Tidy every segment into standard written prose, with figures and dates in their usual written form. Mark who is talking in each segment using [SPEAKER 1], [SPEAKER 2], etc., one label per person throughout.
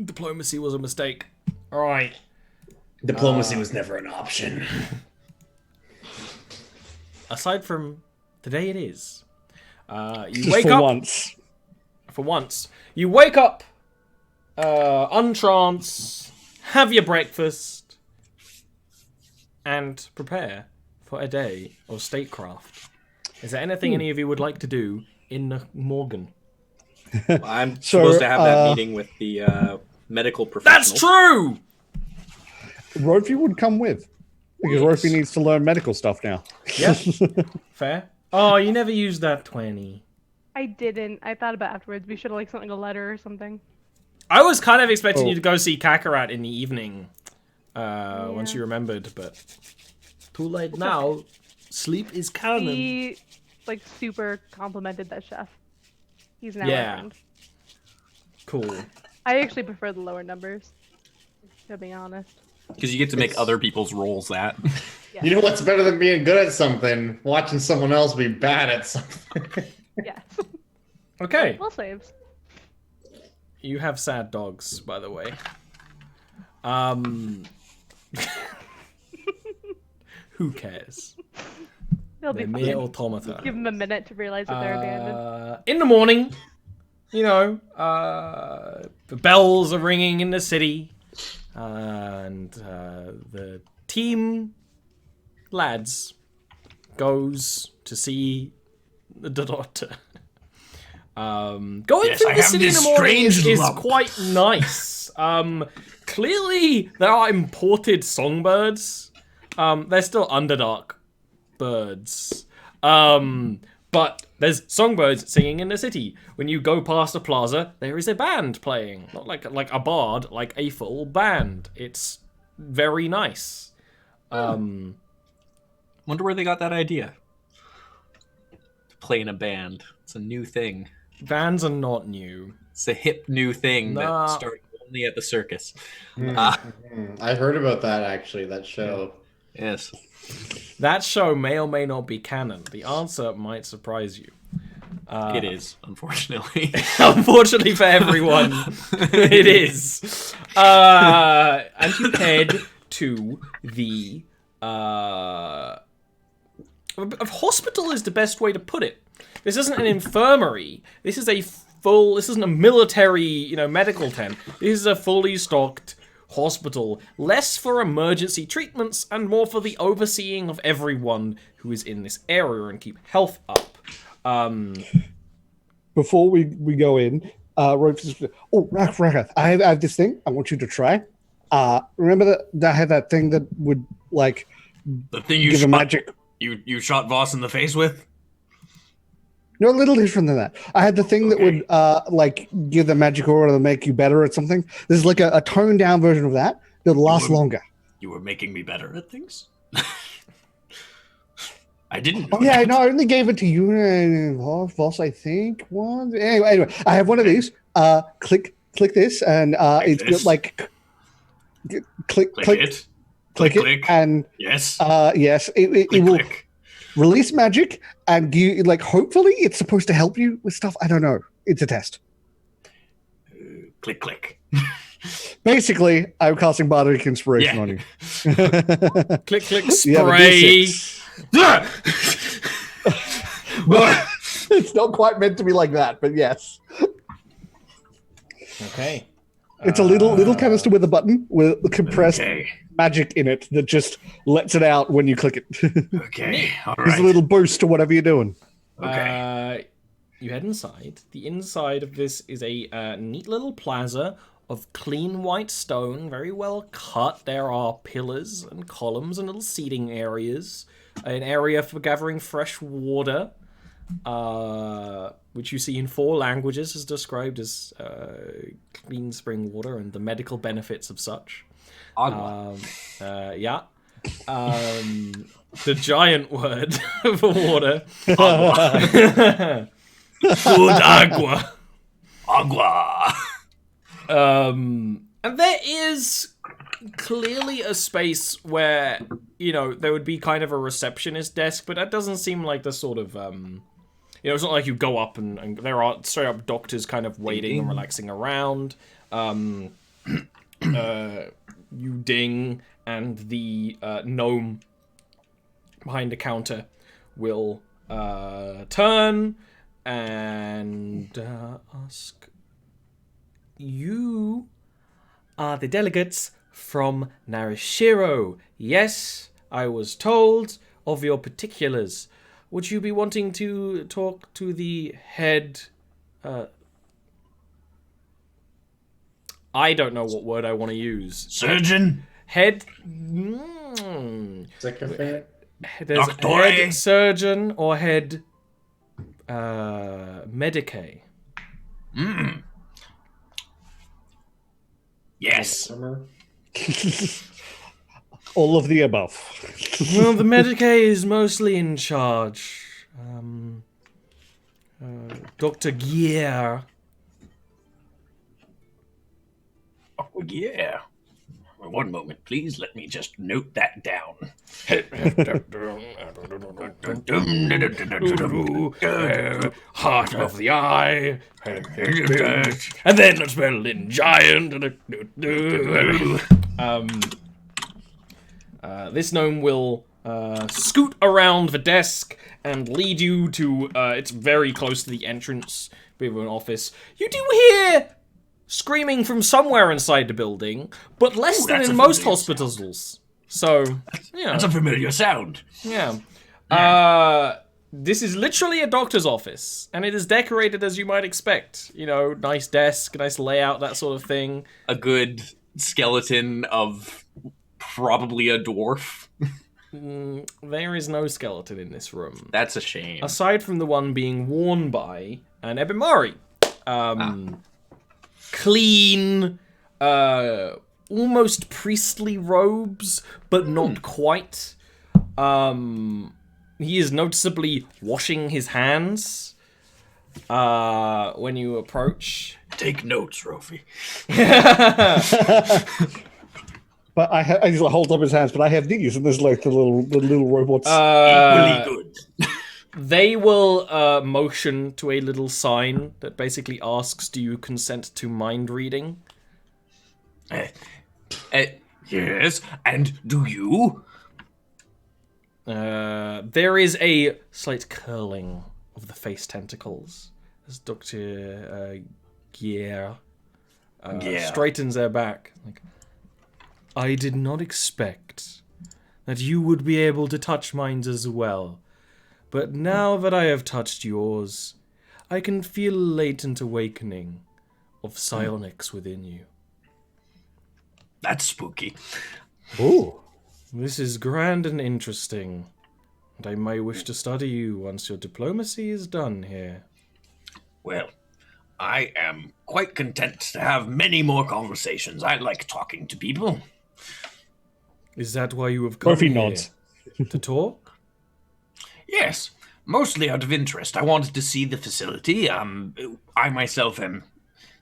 [SPEAKER 1] Diplomacy was a mistake. All right.
[SPEAKER 2] Diplomacy was never an option.
[SPEAKER 1] Aside from today, it is. You
[SPEAKER 3] Just
[SPEAKER 1] wake
[SPEAKER 3] for
[SPEAKER 1] up
[SPEAKER 3] once.
[SPEAKER 1] for once. You wake up, untrance, have your breakfast, and prepare for a day of statecraft. Is there anything any of you would like to do in the Morgan?
[SPEAKER 4] I'm
[SPEAKER 3] So,
[SPEAKER 4] supposed to have that meeting with the medical professional.
[SPEAKER 1] That's true!
[SPEAKER 3] Rofi would come with. Because
[SPEAKER 1] Yes.
[SPEAKER 3] Rofi needs to learn medical stuff now.
[SPEAKER 1] Yeah. Fair. Oh, you never used that 20.
[SPEAKER 5] I didn't. I thought about afterwards. We should have like sent like a letter or something.
[SPEAKER 1] I was kind of expecting
[SPEAKER 3] Oh.
[SPEAKER 1] you to go see Kakarot in the evening. Once you remembered, but too late now. Sleep is canon.
[SPEAKER 5] He like super complimented that chef. He's now
[SPEAKER 1] Yeah.
[SPEAKER 5] my friend.
[SPEAKER 1] Cool.
[SPEAKER 5] I actually prefer the lower numbers. To be honest.
[SPEAKER 4] Because you get to make other people's roles that.
[SPEAKER 5] Yes.
[SPEAKER 2] You know what's better than being good at something? Watching someone else be bad at something.
[SPEAKER 5] Yes.
[SPEAKER 1] Okay.
[SPEAKER 5] Well saves.
[SPEAKER 1] You have sad dogs, by the way. Who cares?
[SPEAKER 5] They'll be
[SPEAKER 1] They're mere
[SPEAKER 5] fine.
[SPEAKER 1] automata.
[SPEAKER 5] Give them a minute to realize that they're abandoned.
[SPEAKER 1] In the morning, you know, the bells are ringing in the city, and the team lads goes to see the doctor. Going through the city in the morning is quite nice. Clearly, there are imported songbirds. They're still Underdark birds. But there's songbirds singing in the city. When you go past a plaza, there is a band playing. Not like a bard, like a full band. It's very nice.
[SPEAKER 4] Wonder where they got that idea. To play in a band. It's a new thing.
[SPEAKER 1] Bands are not new.
[SPEAKER 4] It's a hip new thing
[SPEAKER 1] Nah.
[SPEAKER 4] that started only at the circus.
[SPEAKER 2] I heard about that actually, that show.
[SPEAKER 4] Yes.
[SPEAKER 1] That show may or may not be canon. The answer might surprise you.
[SPEAKER 4] It is, unfortunately.
[SPEAKER 1] Unfortunately for everyone, it is. And you head to the hospital is the best way to put it. This isn't an infirmary. This is a full. This isn't a military, medical tent. This is a fully stocked hospital, less for emergency treatments and more for the overseeing of everyone who is in this area and keep health up.
[SPEAKER 3] Before we go in, Rofi Raka, I have this thing I want you to try. Remember that I had that thing that would, like,
[SPEAKER 4] The thing you
[SPEAKER 3] give a
[SPEAKER 4] shot,
[SPEAKER 3] magic...
[SPEAKER 4] you shot Voss in the face with?
[SPEAKER 3] No, a little different than that. I had the thing that would, like, give the magic aura to make you better at something. This is like a toned down version of that that'll last longer.
[SPEAKER 4] You were making me better at things? I didn't.
[SPEAKER 3] Oh, yeah, no, I only gave it to you and Voss, I think. Once. Anyway, I have one of these. Click this, and it's
[SPEAKER 4] this?
[SPEAKER 3] got, like, click
[SPEAKER 4] it.
[SPEAKER 3] it, and
[SPEAKER 4] Yes.
[SPEAKER 3] yes, it will release magic, and you, like, hopefully it's supposed to help you with stuff. I don't know. It's a test.
[SPEAKER 4] Click.
[SPEAKER 3] Basically, I'm casting Bardic Inspiration
[SPEAKER 4] Yeah.
[SPEAKER 3] on you.
[SPEAKER 1] Click,
[SPEAKER 3] You have a
[SPEAKER 1] spray.
[SPEAKER 3] D6. It's not quite meant to be like that, but yes.
[SPEAKER 1] Okay.
[SPEAKER 3] It's a little canister with a button with compressed
[SPEAKER 4] Okay.
[SPEAKER 3] magic in it that just lets it out when you click it.
[SPEAKER 4] Okay. All
[SPEAKER 3] There's
[SPEAKER 4] right.
[SPEAKER 3] a little boost to whatever you're doing.
[SPEAKER 4] Okay.
[SPEAKER 1] You head inside. The inside of this is a neat little plaza of clean white stone, very well cut. There are pillars and columns and little seating areas. An area for gathering fresh water, which you see in 4 languages is described as clean spring water and the medical benefits of such.
[SPEAKER 4] Agua.
[SPEAKER 1] Yeah. The giant word for water. Agua. Good agua.
[SPEAKER 4] Agua.
[SPEAKER 1] And there is clearly a space where, there would be kind of a receptionist desk, but that doesn't seem like the sort of, it's not like you go up and there are straight up doctors kind of waiting and relaxing around. You ding, and the gnome behind the counter will turn and ask, "You are the delegates from Narashiro. Yes, I was told of your particulars. Would you be wanting to talk to the head... I don't know what word I want to use.
[SPEAKER 6] Surgeon?
[SPEAKER 1] Head...
[SPEAKER 2] Sycophant?
[SPEAKER 1] There's
[SPEAKER 6] Doctor?
[SPEAKER 1] head surgeon or head medicae.
[SPEAKER 6] Yes.
[SPEAKER 2] Armor?
[SPEAKER 3] All of the above.
[SPEAKER 1] Well, the medicae is mostly in charge. Dr. Gier.
[SPEAKER 6] Oh, yeah. One moment, please. Let me just note that down.
[SPEAKER 1] Heart of the eye. And then it's Merlin Giant. This gnome will scoot around the desk and lead you to, it's very close to the entrance of an office. You do hear screaming from somewhere inside the building, but less than
[SPEAKER 6] that's
[SPEAKER 1] in
[SPEAKER 6] a
[SPEAKER 1] most
[SPEAKER 6] familiar
[SPEAKER 1] hospitals. So, yeah.
[SPEAKER 6] That's a familiar sound.
[SPEAKER 1] Yeah. This is literally a doctor's office, and it is decorated as you might expect. You know, nice desk, nice layout, that sort of thing.
[SPEAKER 4] A good skeleton of probably a dwarf.
[SPEAKER 1] There is no skeleton in this room.
[SPEAKER 4] That's a shame.
[SPEAKER 1] Aside from the one being worn by an Ebimari. Clean, almost priestly robes, but not quite. He is noticeably washing his hands when you approach.
[SPEAKER 6] Take notes, Rofi.
[SPEAKER 3] But I just hold up his hands, but I have these, and there's like the little robots.
[SPEAKER 6] Equally good.
[SPEAKER 1] They will motion to a little sign that basically asks, "Do you consent to mind reading?"
[SPEAKER 6] Yes, and do you?
[SPEAKER 1] There is a slight curling of the face tentacles as Dr. Gier straightens their back. Like, I did not expect that you would be able to touch minds as well. But now that I have touched yours, I can feel a latent awakening of psionics within you.
[SPEAKER 6] That's spooky.
[SPEAKER 3] Ooh.
[SPEAKER 1] This is grand and interesting, and I may wish to study you once your diplomacy is done here.
[SPEAKER 6] Well, I am quite content to have many more conversations. I like talking to people.
[SPEAKER 1] Is that why you have come
[SPEAKER 3] Murphy
[SPEAKER 1] here?
[SPEAKER 3] nods.
[SPEAKER 1] To talk?
[SPEAKER 6] Yes, mostly out of interest. I wanted to see the facility. I myself am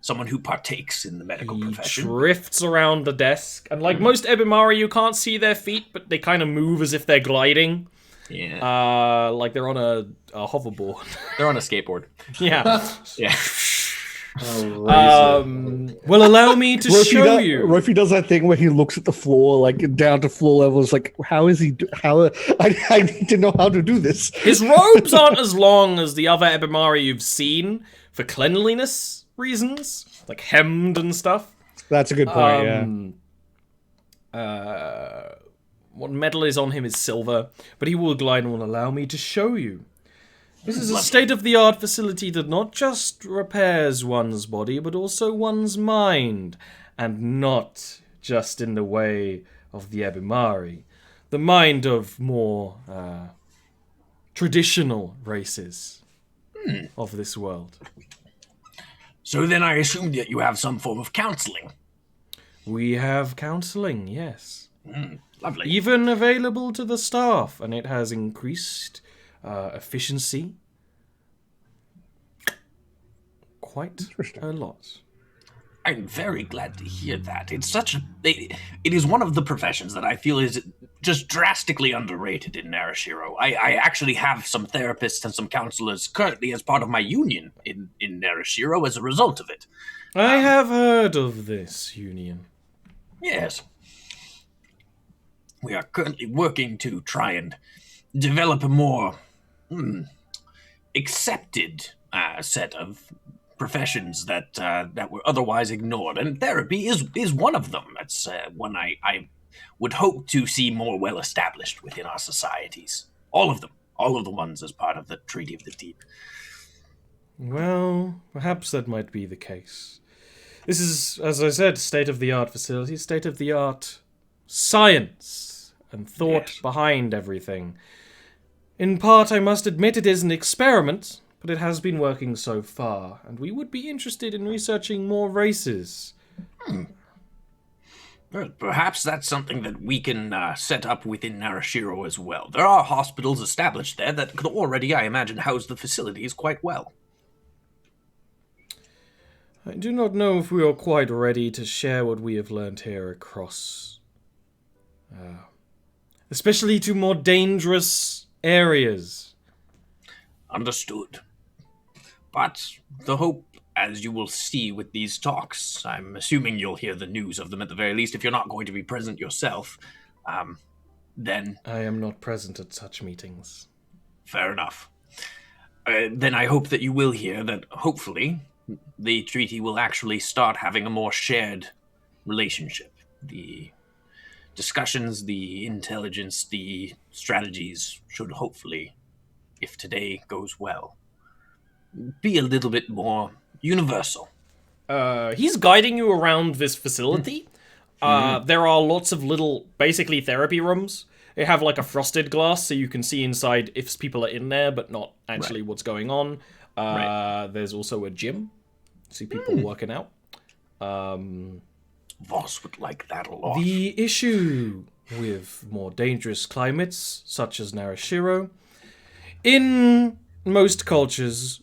[SPEAKER 6] someone who partakes in the medical
[SPEAKER 1] He
[SPEAKER 6] profession.
[SPEAKER 1] drifts around the desk, and like most Ebimari, you can't see their feet, but they kind of move as if they're gliding.
[SPEAKER 6] Yeah,
[SPEAKER 1] Like they're on a hoverboard.
[SPEAKER 4] They're on a skateboard.
[SPEAKER 1] Yeah.
[SPEAKER 4] Yeah.
[SPEAKER 1] Well, allow me to show you.
[SPEAKER 3] Rofi does that thing where he looks at the floor, like down to floor level. It's like, how is he? I need to know how to do this.
[SPEAKER 1] His robes aren't as long as the other Ebimari you've seen for cleanliness reasons, like hemmed and stuff.
[SPEAKER 3] That's a good point.
[SPEAKER 1] What metal is on him is silver, but he will glide and will allow me to show you. This is a state-of-the-art facility that not just repairs one's body, but also one's mind, and not just in the way of the Ebimari, the mind of more traditional races of this world.
[SPEAKER 6] so then I assumed that you have some form of counseling.
[SPEAKER 1] We have counseling, yes.
[SPEAKER 6] Lovely.
[SPEAKER 1] Even available to the staff, and it has increased efficiency quite a lot.
[SPEAKER 6] I'm very glad to hear that. It's such a... It is one of the professions that I feel is just drastically underrated in Narashiro. I actually have some therapists and some counselors currently as part of my union in Narashiro as a result of it.
[SPEAKER 1] I have heard of this union.
[SPEAKER 6] Yes. We are currently working to try and develop a more accepted set of professions that were otherwise ignored, and therapy is one of them. That's one I would hope to see more well established within our societies. All of them, all of the ones as part of the Treaty of the Deep.
[SPEAKER 1] Well, perhaps that might be the case. This is, as I said, state-of-the-art facility, state-of-the-art science and thought
[SPEAKER 6] Yes.
[SPEAKER 1] behind everything. In part, I must admit it is an experiment, but it has been working so far, and we would be interested in researching more races.
[SPEAKER 6] Well, perhaps that's something that we can set up within Narashiro as well. There are hospitals established there that could already, I imagine, house the facilities quite well.
[SPEAKER 1] I do not know if we are quite ready to share what we have learned here across, especially to more dangerous areas.
[SPEAKER 6] Understood. But the hope, as you will see with these talks, I'm assuming you'll hear the news of them at the very least. If you're not going to be present yourself, then
[SPEAKER 1] I am not present at such meetings.
[SPEAKER 6] fair enough. Then I hope that you will hear that, hopefully, the treaty will actually start having a more shared relationship. The discussions, the intelligence, the strategies should hopefully, if today goes well, be a little bit more universal.
[SPEAKER 1] He's guiding you around this facility. There are lots of little, basically, therapy rooms. They have like a frosted glass, so you can see inside if people are in there, but not actually what's going on. There's also a gym. See people working out.
[SPEAKER 6] Voss would like that a lot.
[SPEAKER 1] The issue with more dangerous climates, such as Narashiro, in most cultures,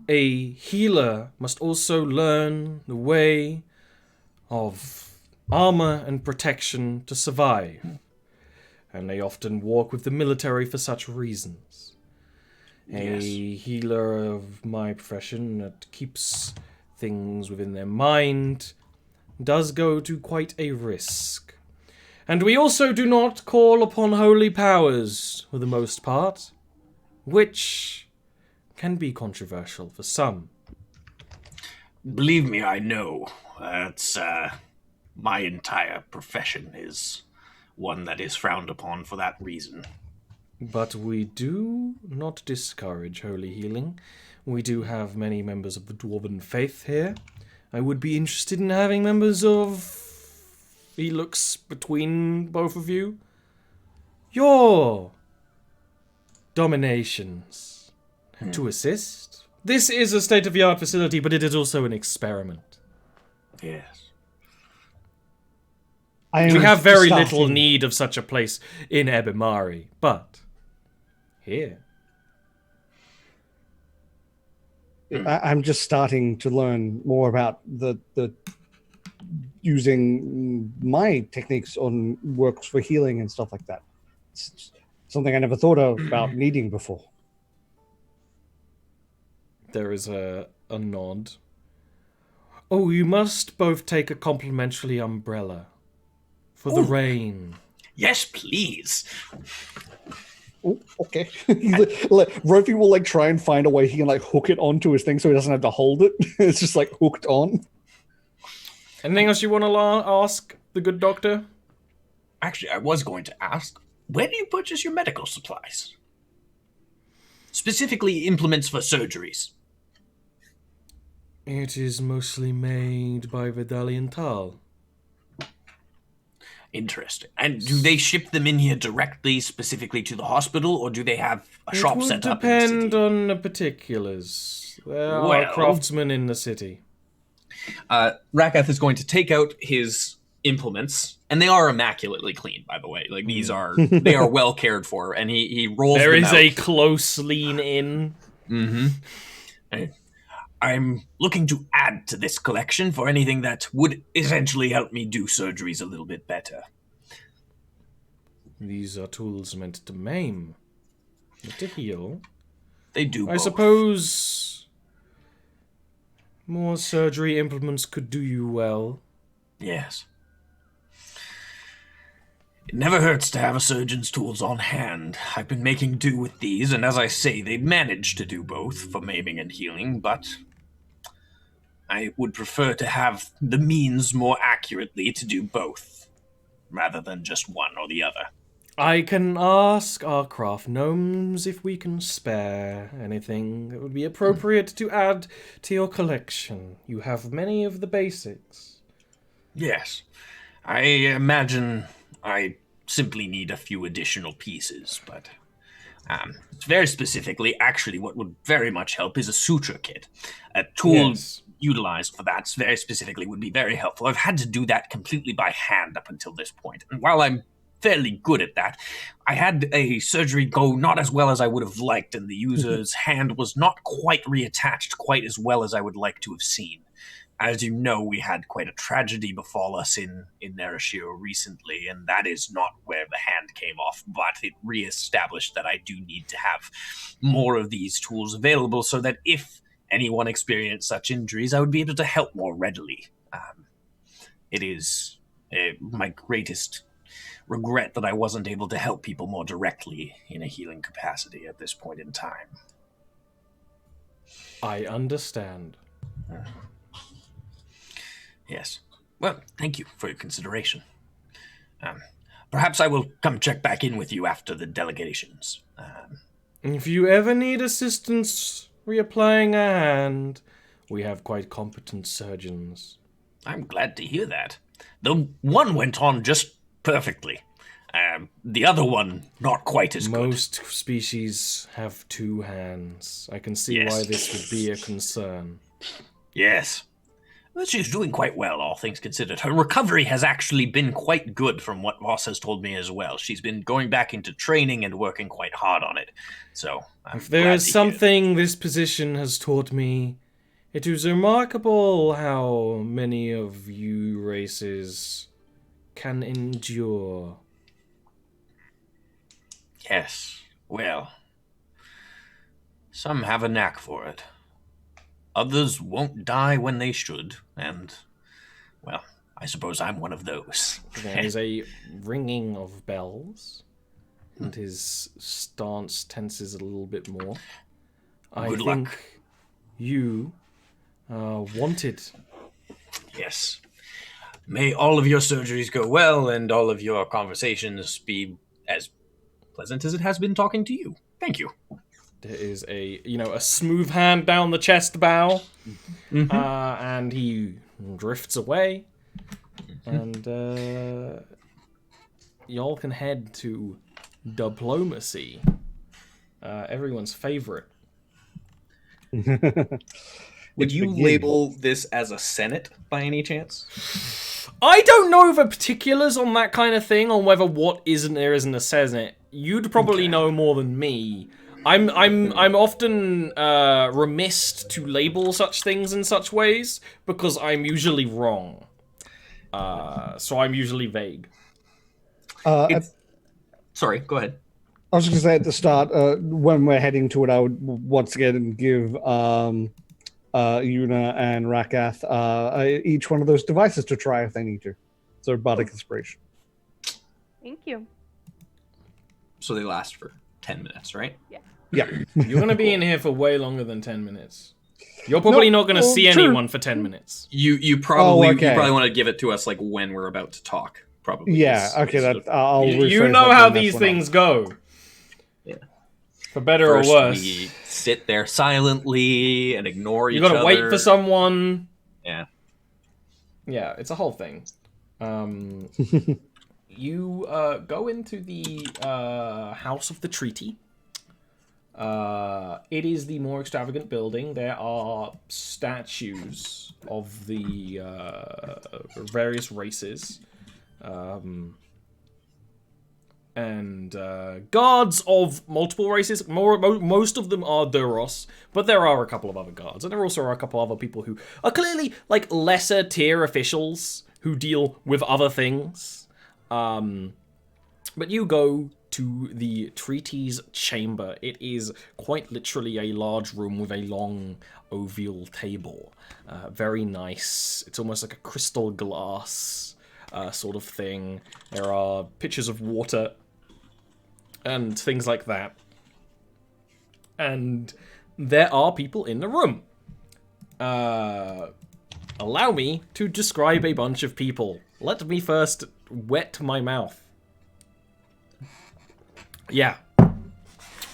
[SPEAKER 1] a healer must also learn the way of armor and protection to survive. And they often walk with the military for such reasons. A healer of my profession that keeps things within their mind does go to quite a risk. And we also do not call upon holy powers, for the most part, which can be controversial for some.
[SPEAKER 6] Believe me, I know. That's my entire profession is one that is frowned upon for that reason.
[SPEAKER 1] But we do not discourage holy healing. We do have many members of the Dwarven faith here. I would be interested in having members of... He looks between both of you. Your dominations to assist. This is a state-of-the-art facility, but it is also an experiment.
[SPEAKER 6] Yes.
[SPEAKER 1] We have very little need of such a place in Ebimari, but here.
[SPEAKER 3] I'm just starting to learn more about the using my techniques on works for healing and stuff like that. It's something I never thought about needing before.
[SPEAKER 1] There is a nod. Oh, you must both take a complimentary umbrella for the rain.
[SPEAKER 6] Yes, please.
[SPEAKER 3] Oh, okay. Rofi will try and find a way he can hook it onto his thing so he doesn't have to hold it. It's just hooked on.
[SPEAKER 1] Anything else you want to ask the good doctor?
[SPEAKER 6] Actually, I was going to ask, where do you purchase your medical supplies? Specifically, implements for surgeries.
[SPEAKER 1] It is mostly made by Vidalian Tal.
[SPEAKER 6] Interesting. And do they ship them in here directly, specifically to the hospital, or do they have a shop set up in the
[SPEAKER 1] It would
[SPEAKER 6] city?
[SPEAKER 1] depend on the particulars. There are
[SPEAKER 6] Well-
[SPEAKER 1] craftsmen in the city.
[SPEAKER 4] Rakath is going to take out his implements, and they are immaculately clean, by the way. These are they are well cared for, and he rolls
[SPEAKER 1] There
[SPEAKER 4] them
[SPEAKER 1] is
[SPEAKER 4] out.
[SPEAKER 1] a close lean in.
[SPEAKER 6] I'm looking to add to this collection for anything that would essentially help me do surgeries a little bit better.
[SPEAKER 1] These are tools meant to maim, not to heal.
[SPEAKER 6] They do
[SPEAKER 1] I
[SPEAKER 6] both.
[SPEAKER 1] suppose More surgery implements could do you well.
[SPEAKER 6] Yes. It never hurts to have a surgeon's tools on hand. I've been making do with these, and as I say, they manage to do both for maiming and healing, but I would prefer to have the means more accurately to do both, rather than just one or the other.
[SPEAKER 1] I can ask our craft gnomes if we can spare anything that would be appropriate to add to your collection. You have many of the basics.
[SPEAKER 6] Yes. I imagine I simply need a few additional pieces, but very specifically, actually, what would very much help is a suture kit. A tool
[SPEAKER 1] Yes.
[SPEAKER 6] utilized for that very specifically would be very helpful. I've had to do that completely by hand up until this point, and while I'm fairly good at that, I had a surgery go not as well as I would have liked, and the user's hand was not quite reattached quite as well as I would like to have seen. As you know, we had quite a tragedy befall us in Narashiro recently, and that is not where the hand came off, but it reestablished that I do need to have more of these tools available so that if anyone experienced such injuries, I would be able to help more readily. It is my greatest regret that I wasn't able to help people more directly in a healing capacity at this point in time.
[SPEAKER 1] I understand.
[SPEAKER 6] Yes. Well, thank you for your consideration. Perhaps I will come check back in with you after the delegations.
[SPEAKER 1] If you ever need assistance reapplying a hand, we have quite competent surgeons.
[SPEAKER 6] I'm glad to hear that. The one went on just perfectly. The other one, not quite as good.
[SPEAKER 1] Most species have two hands. I can see
[SPEAKER 6] Yes.
[SPEAKER 1] why this would be a concern.
[SPEAKER 6] Yes. Well, she's doing quite well, all things considered. Her recovery has actually been quite good from what Voss has told me as well. She's been going back into training and working quite hard on it. So, I'm
[SPEAKER 1] If there
[SPEAKER 6] glad
[SPEAKER 1] is
[SPEAKER 6] to hear
[SPEAKER 1] something this position has taught me, it is remarkable how many of you races can endure.
[SPEAKER 6] Yes, well, some have a knack for it. Others won't die when they should, and, well, I suppose I'm one of those.
[SPEAKER 1] There is a ringing of bells, and his stance tenses a little bit more. I
[SPEAKER 6] Good
[SPEAKER 1] think
[SPEAKER 6] luck.
[SPEAKER 1] you wanted.
[SPEAKER 6] Yes. May all of your surgeries go well, and all of your conversations be as pleasant as it has been talking to you. Thank you.
[SPEAKER 1] There is a smooth hand down the chest bow, and he drifts away, and y'all can head to diplomacy, everyone's favorite.
[SPEAKER 4] Would you label this as a Senate by any chance?
[SPEAKER 1] I don't know the particulars on that kind of thing, on whether what isn't there isn't a Senate. You'd probably know more than me. I'm often remiss to label such things in such ways because I'm usually wrong. So I'm usually vague.
[SPEAKER 4] Sorry, go ahead.
[SPEAKER 3] I was going to say at the start, when we're heading to it, I would once again give Yuna and Rakath each one of those devices to try if they need to. So bardic inspiration.
[SPEAKER 5] Thank you.
[SPEAKER 4] So they last for 10 minutes, right?
[SPEAKER 3] Yeah.
[SPEAKER 1] You're going to be in here for way longer than 10 minutes. You're probably not going to see
[SPEAKER 3] true.
[SPEAKER 1] anyone for 10 minutes.
[SPEAKER 4] You probably
[SPEAKER 3] okay.
[SPEAKER 4] you probably want to give it to us like when we're about to talk. Probably.
[SPEAKER 3] Yeah.
[SPEAKER 4] is-
[SPEAKER 3] Okay.
[SPEAKER 4] is
[SPEAKER 3] That
[SPEAKER 4] the-
[SPEAKER 3] I'll.
[SPEAKER 1] You
[SPEAKER 3] rephrase
[SPEAKER 1] know
[SPEAKER 3] that
[SPEAKER 1] how
[SPEAKER 3] then, that's
[SPEAKER 1] these
[SPEAKER 3] when
[SPEAKER 1] things go.
[SPEAKER 4] Yeah.
[SPEAKER 1] For better
[SPEAKER 4] First,
[SPEAKER 1] or worse.
[SPEAKER 4] we sit there silently and ignore
[SPEAKER 1] You
[SPEAKER 4] each
[SPEAKER 1] gotta
[SPEAKER 4] other.
[SPEAKER 1] wait for someone.
[SPEAKER 4] Yeah.
[SPEAKER 1] Yeah, it's a whole thing. You go into the House of the Treaty. It is the more extravagant building. There are statues of the various races. And guards of multiple races. Most of them are Duros, but there are a couple of other guards, and there also are a couple other people who are clearly like lesser tier officials who deal with other things. But you go to the treaty's chamber. It is quite literally a large room with a long oval table. Very nice. It's almost like a crystal glass sort of thing. There are pitchers of water and things like that. And there are people in the room. Allow me to describe a bunch of people. Let me first wet my mouth. Yeah.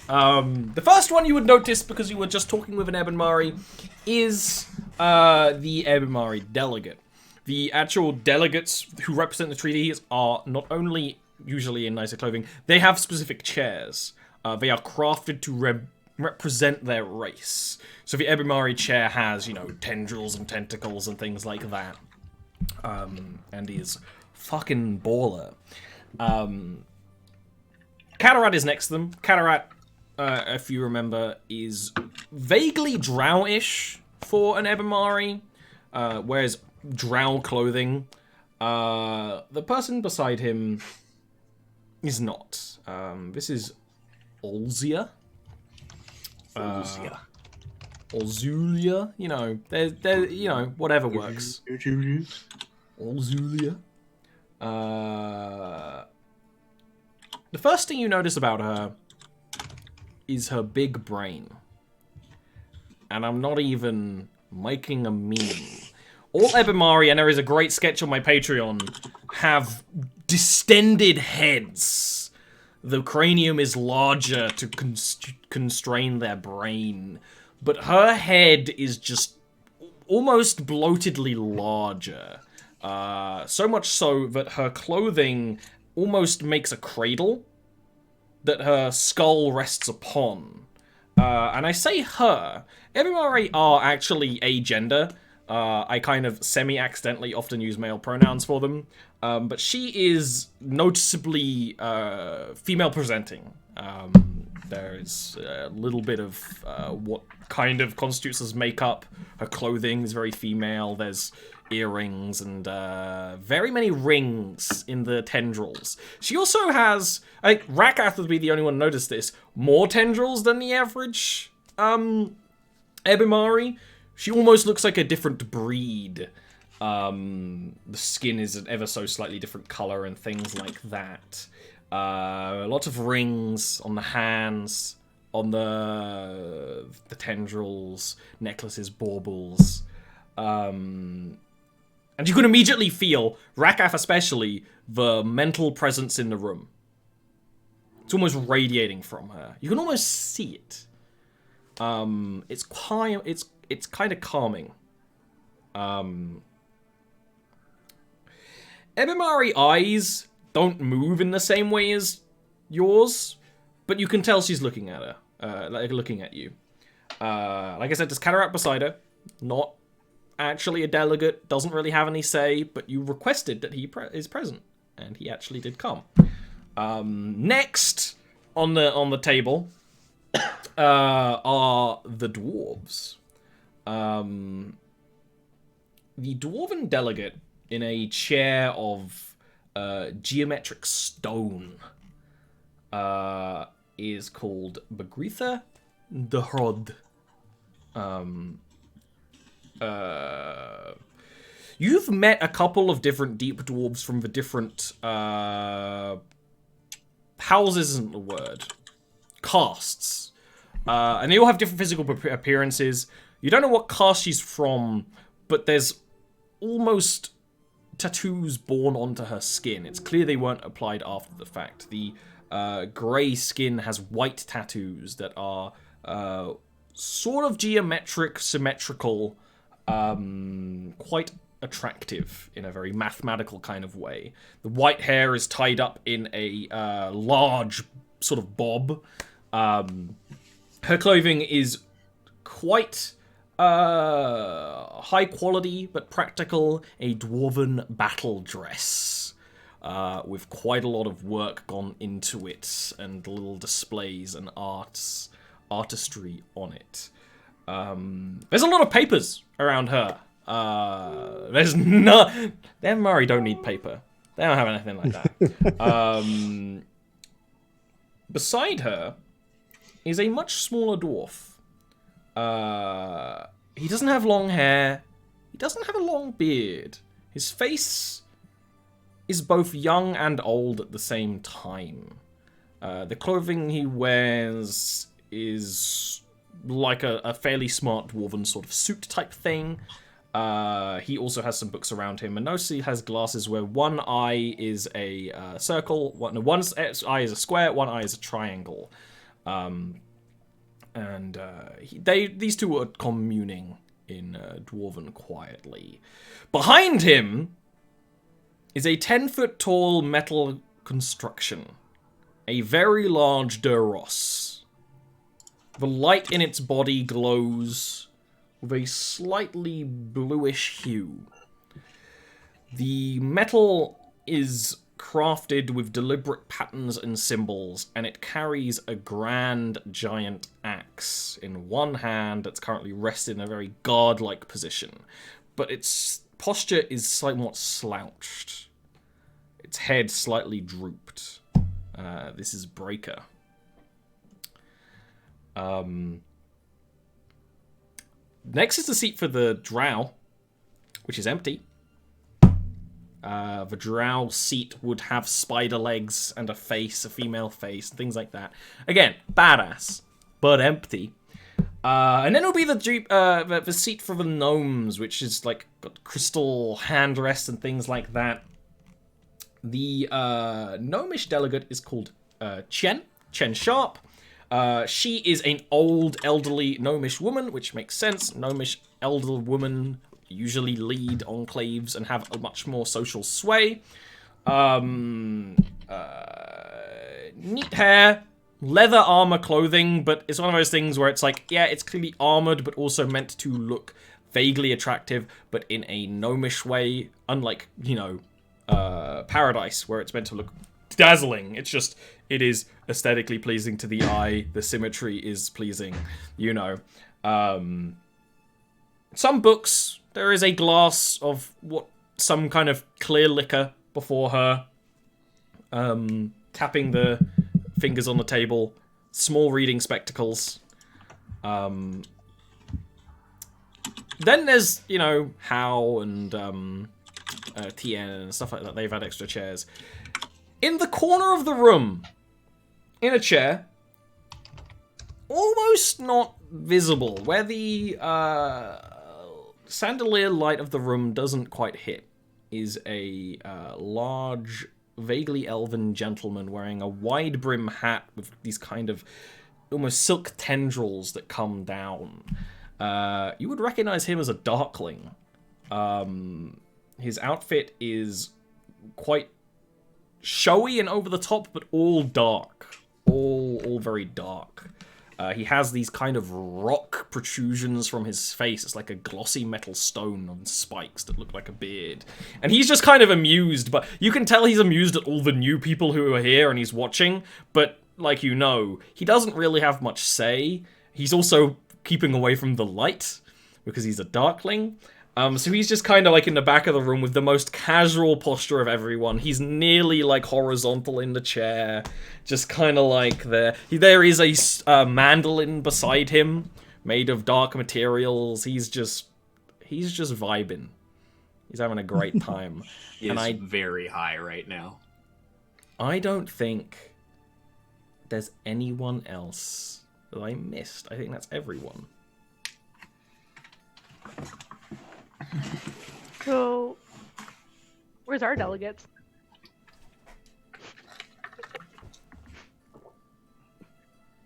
[SPEAKER 1] The first one you would notice, because you were just talking with an Ebonmari, is the Ebonmari delegate. The actual delegates who represent the treaties are not only usually in nicer clothing, they have specific chairs. They are crafted to represent their race. So the Ebonmari chair has, you know, tendrils and tentacles and things like that. And is fucking baller. Katarat is next to them. Katarat, if you remember, is vaguely drow-ish for an Ebonmari. Wears drow clothing. The person beside him is not. This is Olzia. Olzulia, you know, there, you know, whatever works. Olzulia. The first thing you notice about her is her big brain. And I'm not even making a meme. All Ebonmari, and there is a great sketch on my Patreon, have distended heads. The cranium is larger to constrain their brain. But her head is just almost bloatedly larger. So much so that her clothing almost makes a cradle that her skull rests upon. And I say her. Ebonmari are actually agender. I kind of semi-accidentally often use male pronouns for them. But she is noticeably female-presenting. There's a little bit of what kind of constitutes as makeup. Her clothing is very female. There's earrings and very many rings in the tendrils. She also has, Rakath would be the only one to notice this, more tendrils than the average Ebonmari. She almost looks like a different breed. The skin is an ever so slightly different color and things like that. Lots of rings on the hands, on the tendrils, necklaces, baubles. And you can immediately feel, Rakath especially, the mental presence in the room. It's almost radiating from her. You can almost see it. It's kind of calming. Ebonmari eyes don't move in the same way as yours, but you can tell she's looking at her, like looking at you. Like I said, there's Katarat beside her, not actually a delegate, doesn't really have any say, but you requested that he is present, and he actually did come. Next on the table are the dwarves. The dwarven delegate in a chair of geometric stone is called Begritha de Hrod. You've met a couple of different deep dwarves from the different houses isn't the word. Castes. And they all have different physical appearances. You don't know what caste she's from, but there's almost tattoos born onto her skin. It's clear they weren't applied after the fact. The grey skin has white tattoos that are sort of geometric, symmetrical, quite attractive in a very mathematical kind of way. The white hair is tied up in a large sort of bob. Her clothing is quite high quality but practical, a dwarven battle dress with quite a lot of work gone into it and little displays and artistry on it. There's a lot of papers around her. There's no... Them Murray don't need paper. They don't have anything like that. beside her is a much smaller dwarf. He doesn't have long hair. He doesn't have a long beard. His face is both young and old at the same time. The clothing he wears is like a fairly smart dwarven sort of suit type thing. He also has some books around him, and notice he has glasses where one eye is a circle, one eye is a square, one eye is a triangle. These two are communing in Dwarven quietly. Behind him is a 10-foot tall metal construction. A very large Duros. The light in its body glows with a slightly bluish hue. The metal is crafted with deliberate patterns and symbols, and it carries a grand giant axe in one hand that's currently rested in a very godlike position. But its posture is somewhat slouched. Its head slightly drooped. This is Breaker. Next is the seat for the drow, which is empty. The drow seat would have spider legs and a face, a female face, things like that. Again, badass, but empty. And then it'll be the seat for the gnomes, which is like got crystal handrests and things like that. The gnomish delegate is called Chen Sharp. She is an old, elderly gnomish woman, which makes sense. Gnomish elder women usually lead enclaves and have a much more social sway. Neat hair, leather armor clothing, but it's one of those things where it's like, yeah, it's clearly armored, but also meant to look vaguely attractive, but in a gnomish way, unlike, Paradise, where it's meant to look dazzling. It is aesthetically pleasing to the eye. The symmetry is pleasing, Some books, there is a glass of some kind of clear liquor before her, tapping the fingers on the table, small reading spectacles. Then there's, Hao and Tien and stuff like that. They've had extra chairs. In the corner of the room, in a chair, almost not visible, where the chandelier light of the room doesn't quite hit, is a large, vaguely elven gentleman wearing a wide brim hat with these kind of almost silk tendrils that come down. You would recognize him as a darkling. His outfit is quite showy and over the top, but all dark. All very dark. He has these kind of rock protrusions from his face. It's like a glossy metal stone on spikes that look like a beard. And he's just kind of amused, but you can tell he's amused at all the new people who are here and he's watching, but he doesn't really have much say. He's also keeping away from the light because he's a darkling. So he's just kind of like in the back of the room with the most casual posture of everyone. He's nearly like horizontal in the chair, just kind of like there. There is a mandolin beside him, made of dark materials. He's just vibing. He's having a great time.
[SPEAKER 4] He is very high right now.
[SPEAKER 1] I don't think there's anyone else that I missed. I think that's everyone.
[SPEAKER 5] So, where's our delegates?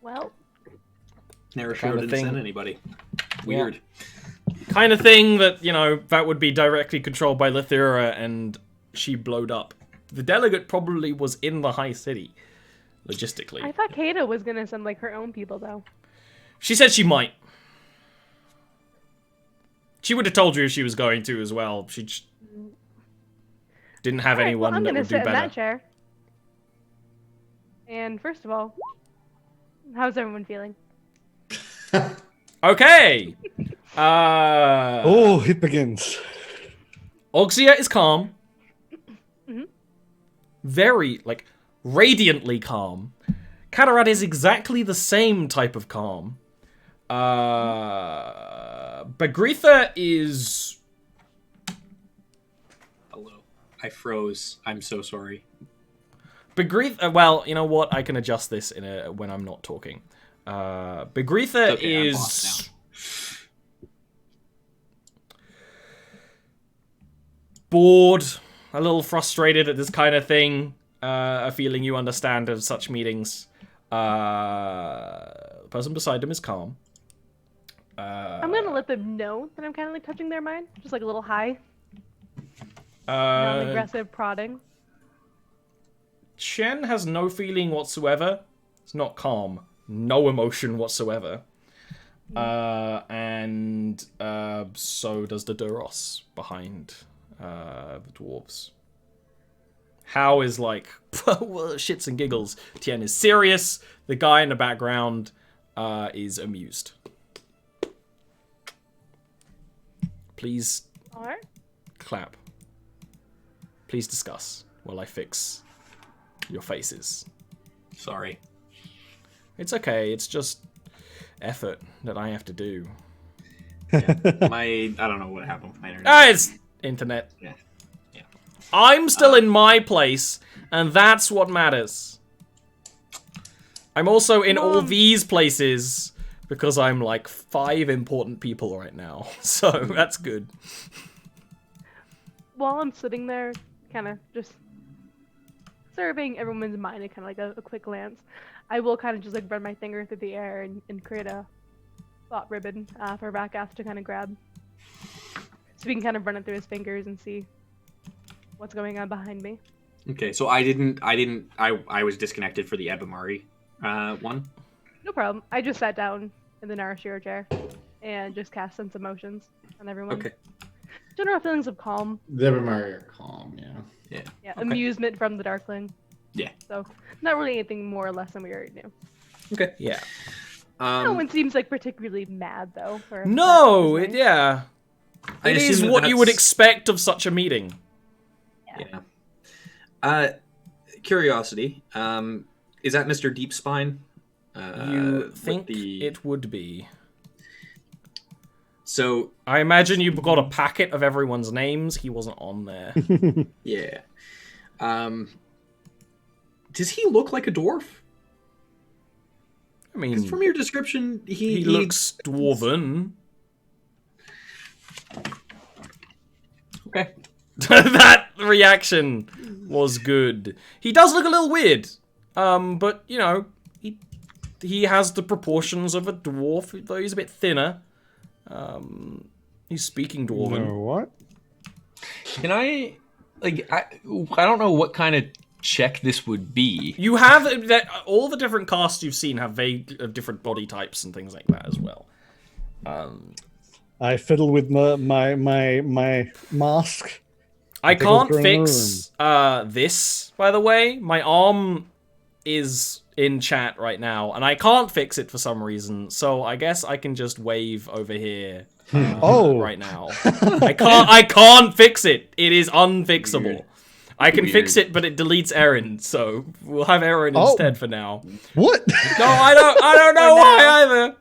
[SPEAKER 5] Well,
[SPEAKER 4] Never
[SPEAKER 1] Kind
[SPEAKER 4] showed
[SPEAKER 1] of
[SPEAKER 4] didn't
[SPEAKER 1] thing.
[SPEAKER 4] send anybody. Weird.
[SPEAKER 1] Kind of thing that, that would be directly controlled by Lithura, and she blowed up. The delegate probably was in the high city, logistically.
[SPEAKER 5] I thought Kata was gonna send her own people though.
[SPEAKER 1] She said she might. She would have told you if she was going to as well. She just didn't have anyone
[SPEAKER 5] I'm
[SPEAKER 1] that
[SPEAKER 5] gonna
[SPEAKER 1] would do
[SPEAKER 5] sit in
[SPEAKER 1] better.
[SPEAKER 5] that chair. And first of all, how's everyone feeling?
[SPEAKER 1] Okay.
[SPEAKER 3] It begins.
[SPEAKER 1] Oxia is calm.
[SPEAKER 5] Mhm.
[SPEAKER 1] Very, radiantly calm. Katarat is exactly the same type of calm. Bagritha is...
[SPEAKER 4] Hello. I froze. I'm so sorry.
[SPEAKER 1] Bagritha... Well, you know what? I can adjust this when I'm not talking. Bagritha
[SPEAKER 4] Okay, I'm
[SPEAKER 1] is...
[SPEAKER 4] lost now.
[SPEAKER 1] bored, a little frustrated at this kind of thing. A feeling you understand of such meetings. The person beside him is calm.
[SPEAKER 5] I'm gonna let them know that I'm kind of like touching their mind, just like a little high, non-aggressive prodding.
[SPEAKER 1] Chen has no feeling whatsoever. It's not calm. No emotion whatsoever. And so does the Duros behind the dwarves. How is like shits and giggles. Tien is serious. The guy in the background is amused. Please
[SPEAKER 5] Alright.
[SPEAKER 1] clap. Please discuss while I fix your faces.
[SPEAKER 4] Sorry.
[SPEAKER 1] It's okay. It's just effort that I have to do.
[SPEAKER 4] I don't know what happened with my internet.
[SPEAKER 1] It's internet.
[SPEAKER 4] Yeah.
[SPEAKER 1] I'm still in my place, and that's what matters. I'm also in all these places because I'm like 5 important people right now. So that's good.
[SPEAKER 5] While I'm sitting there, kind of just surveying everyone's mind and kind of like a quick glance, I will kind of just like run my finger through the air and create a thought ribbon for Rakath to kind of grab. So we can kind of run it through his fingers and see what's going on behind me.
[SPEAKER 4] Okay, so I was disconnected for the Ebamari one.
[SPEAKER 5] No problem. I just sat down in the Narashiro chair and just cast Sense Emotions on everyone.
[SPEAKER 4] Okay.
[SPEAKER 5] General feelings of calm.
[SPEAKER 2] The Evermari are calm, yeah.
[SPEAKER 5] Yeah,
[SPEAKER 4] Okay.
[SPEAKER 5] amusement from the Darkling.
[SPEAKER 4] Yeah.
[SPEAKER 5] So, not really anything more or less than we already knew.
[SPEAKER 4] Okay.
[SPEAKER 1] Yeah.
[SPEAKER 5] No one seems like particularly mad though. For
[SPEAKER 1] No,
[SPEAKER 5] Rakath,
[SPEAKER 1] yeah.
[SPEAKER 4] I
[SPEAKER 1] It
[SPEAKER 4] assume
[SPEAKER 1] is
[SPEAKER 4] that
[SPEAKER 1] what you would
[SPEAKER 4] that's-
[SPEAKER 1] expect of such a meeting.
[SPEAKER 4] Yeah. Curiosity. Is that Mr. Deepspine?
[SPEAKER 1] You
[SPEAKER 4] with
[SPEAKER 1] think
[SPEAKER 4] the...
[SPEAKER 1] it would be.
[SPEAKER 4] So,
[SPEAKER 1] I imagine you got a packet of everyone's names. He wasn't on there.
[SPEAKER 4] yeah. Does he look like a dwarf?
[SPEAKER 1] I
[SPEAKER 4] 'Cause
[SPEAKER 1] mean,
[SPEAKER 4] from your description,
[SPEAKER 1] he looks dwarven.
[SPEAKER 4] Okay.
[SPEAKER 1] That reaction was good. He does look a little weird. But, you know, he has the proportions of a dwarf, though he's a bit thinner. He's speaking dwarven.
[SPEAKER 3] No, what?
[SPEAKER 4] Can I... Like, I don't know what kind of check this would be.
[SPEAKER 1] You have that. All the different casts you've seen have different body types and things like that as well.
[SPEAKER 3] I fiddle with my mask.
[SPEAKER 1] I
[SPEAKER 3] Take us
[SPEAKER 1] can't
[SPEAKER 3] around the
[SPEAKER 1] fix this, by the way. My arm is in chat right now, and I can't fix it for some reason. So I guess I can just wave over here right now. I can't fix it. It is unfixable.
[SPEAKER 4] Weird.
[SPEAKER 1] I can fix
[SPEAKER 4] Weird.
[SPEAKER 1] it, but it deletes Aaron. So we'll have Aaron instead for now.
[SPEAKER 3] What?
[SPEAKER 1] No, I don't know why either.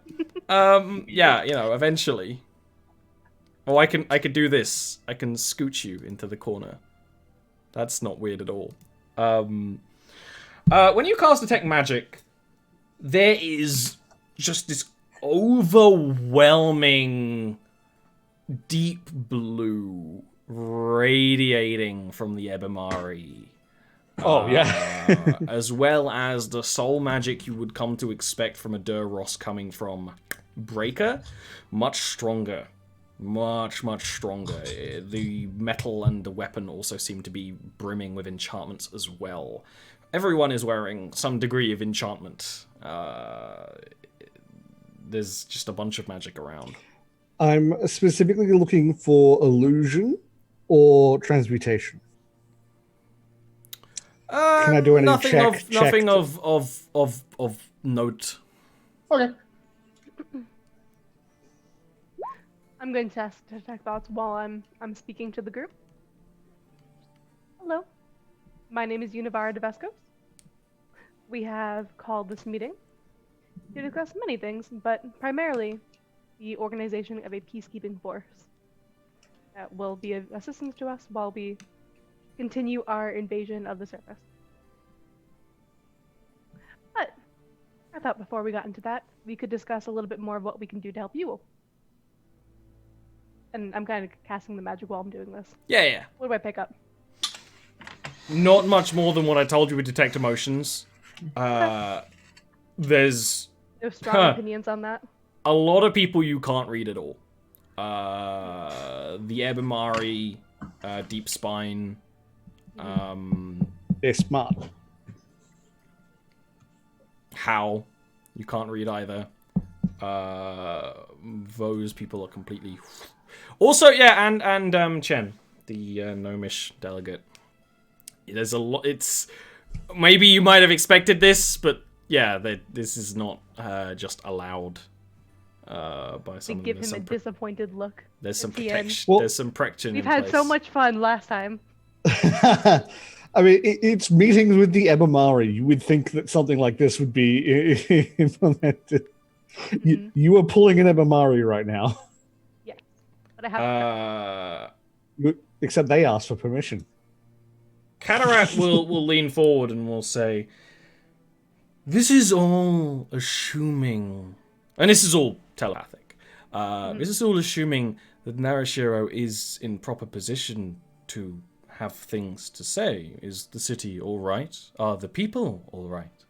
[SPEAKER 1] Yeah, you know, eventually. Oh, I could do this. I can scooch you into the corner. That's not weird at all. When you cast Detect Magic, there is just this overwhelming deep blue radiating from the Ebamari.
[SPEAKER 3] Oh, yeah.
[SPEAKER 1] As well as the soul magic you would come to expect from a Duros coming from Breaker. Much stronger. Much stronger. The metal and the weapon also seem to be brimming with enchantments as well. Everyone is wearing some degree of enchantment. There's just a bunch of magic around.
[SPEAKER 3] I'm specifically looking for illusion or transmutation. Can I do any
[SPEAKER 1] nothing
[SPEAKER 3] check
[SPEAKER 1] of note.
[SPEAKER 2] Okay.
[SPEAKER 5] I'm going to test detect thoughts while I'm speaking to the group. Hello, my name is Univara Devescos. we have called this meeting to discuss many things, but primarily the organization of a peacekeeping force that will be of assistance to us while we continue our invasion of the surface. But I thought before we got into that, we could discuss a little bit more of what we can do to help you. And I'm kind of casting the magic while I'm doing this.
[SPEAKER 1] Yeah.
[SPEAKER 5] What do I pick up?
[SPEAKER 1] Not much more than what I told you with detect emotions. There's
[SPEAKER 5] No strong opinions on that?
[SPEAKER 1] a lot of people you can't read at all. The Ebamari, Deep Spine,
[SPEAKER 3] They're smart.
[SPEAKER 1] How, you can't read either. Those people are completely... Also, yeah, and Chen, the gnomish delegate. There's a lot. It's maybe you might have expected this, but yeah, this is not just allowed by
[SPEAKER 5] We
[SPEAKER 1] some.
[SPEAKER 5] give him a disappointed look.
[SPEAKER 1] There's some
[SPEAKER 5] at the end.
[SPEAKER 1] protection.
[SPEAKER 3] Well,
[SPEAKER 1] there's some protection.
[SPEAKER 5] We've
[SPEAKER 1] in
[SPEAKER 5] had
[SPEAKER 1] place.
[SPEAKER 5] so much fun last time.
[SPEAKER 3] I mean, it's meetings with the Ebamari. You would think that something like this would be implemented. You are pulling an Ebamari right now.
[SPEAKER 5] Yes. But I have
[SPEAKER 3] Except they asked for permission.
[SPEAKER 1] Cataract will lean forward and will say, "This is all assuming, and this is all telepathic. This is all assuming that Narashiro is in proper position to have things to say. Is the city all right? Are the people all right?"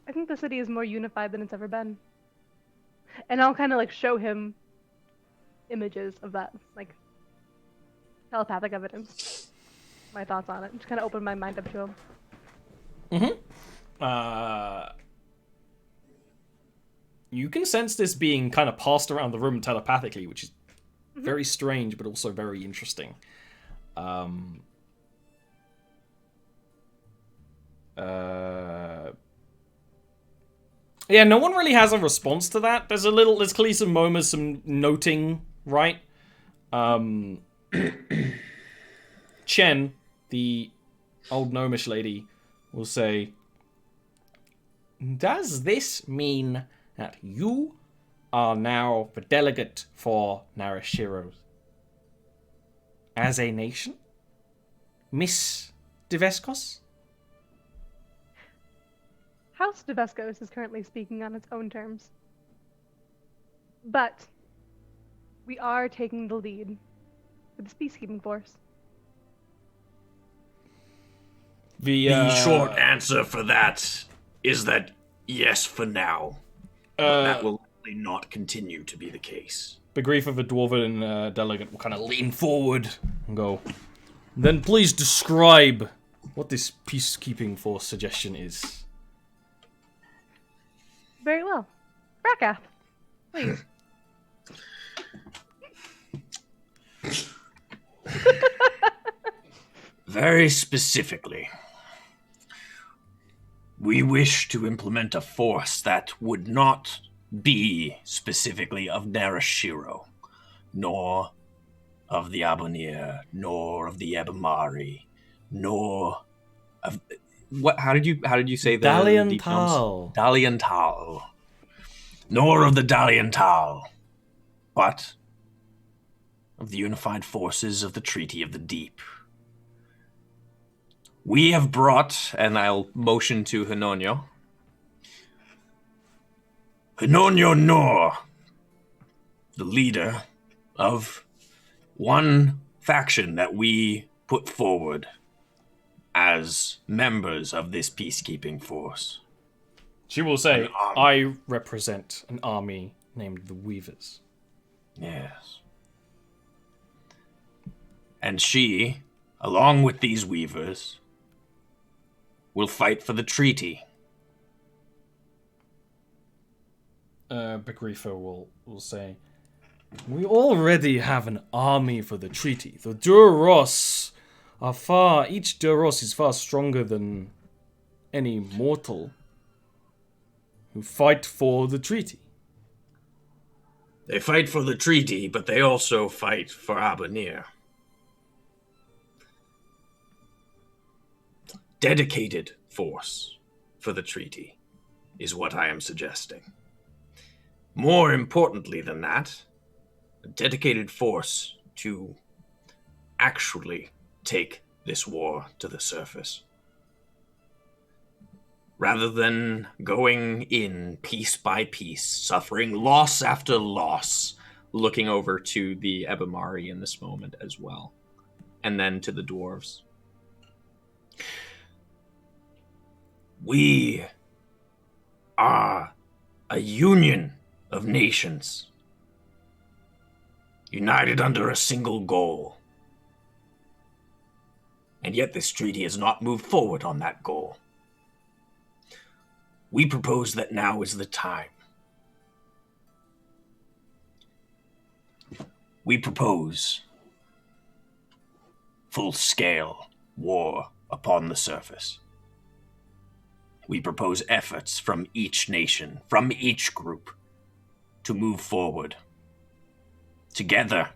[SPEAKER 5] I think the city is more unified than it's ever been. And I'll kind of like show him images of that, like telepathic evidence. My thoughts on it. Just kind of open my mind up to him.
[SPEAKER 1] You can sense this being kind of passed around the room telepathically, which is very strange, but also very interesting. Yeah, no one really has a response to that. There's clearly some moments, some noting, right? Chen, the old gnomish lady, will say, "Does this mean that you are now the delegate for Narashiro as a nation, Miss Deveskos?"
[SPEAKER 5] House Deveskos is currently speaking on its own terms. But we are taking the lead with the peacekeeping force.
[SPEAKER 6] The short answer for that is that yes, for now. But that will likely not continue to be the case.
[SPEAKER 1] The grief of a dwarven delegate will kind of lean forward and go, "Then please describe what this peacekeeping force suggestion is."
[SPEAKER 5] Very well. Rakath, please.
[SPEAKER 6] Very specifically, we wish to implement a force that would not be specifically of Narashiro, nor of the Abonir, nor of the Ebamari, nor of what? How did you say the deep gnomes?
[SPEAKER 1] Daliantal.
[SPEAKER 6] Daliantal, nor of the Daliantal, but of the unified forces of the Treaty of the Deep. We have brought, and I'll motion to Hinonyo. Hinonyo Nor, the leader of one faction that we put forward as members of this peacekeeping force.
[SPEAKER 1] She will say,
[SPEAKER 6] An army.
[SPEAKER 1] "I represent an army named the Weavers."
[SPEAKER 6] Yes. And she, along with these weavers, will fight for the treaty.
[SPEAKER 1] Begrifa will say, "We already have an army for the treaty. The Duros are each Duros is far stronger than any mortal who fight for the treaty."
[SPEAKER 6] They fight for the treaty, but they also fight for Abonir. Dedicated force for the treaty, is what I am suggesting. More importantly than that, a dedicated force to actually take this war to the surface. Rather than going in piece by piece, suffering loss after loss, looking over to the Ebamari in this moment as well, and then to the dwarves. We are a union of nations, united under a single goal. And yet this treaty has not moved forward on that goal. We propose that now is the time. We propose full-scale war upon the surface. We propose efforts from each nation, from each group, to move forward. Together.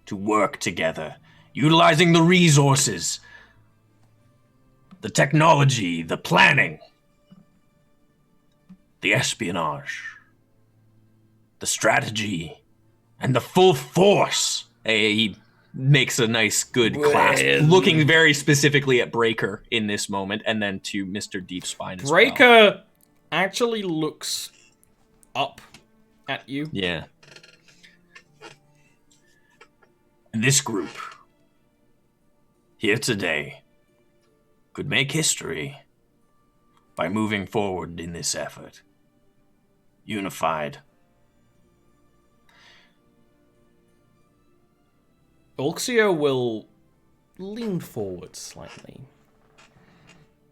[SPEAKER 6] To work together. Utilizing the resources, the technology, the planning, the espionage, the strategy, and the full force. He makes a nice, good clasp, looking very specifically at Breaker in this moment, and then to Mr. Deepspine as well.
[SPEAKER 1] Breaker actually looks up at you.
[SPEAKER 6] Yeah. And this group, here today, could make history by moving forward in this effort. Unified.
[SPEAKER 1] Ulxia will lean forward slightly.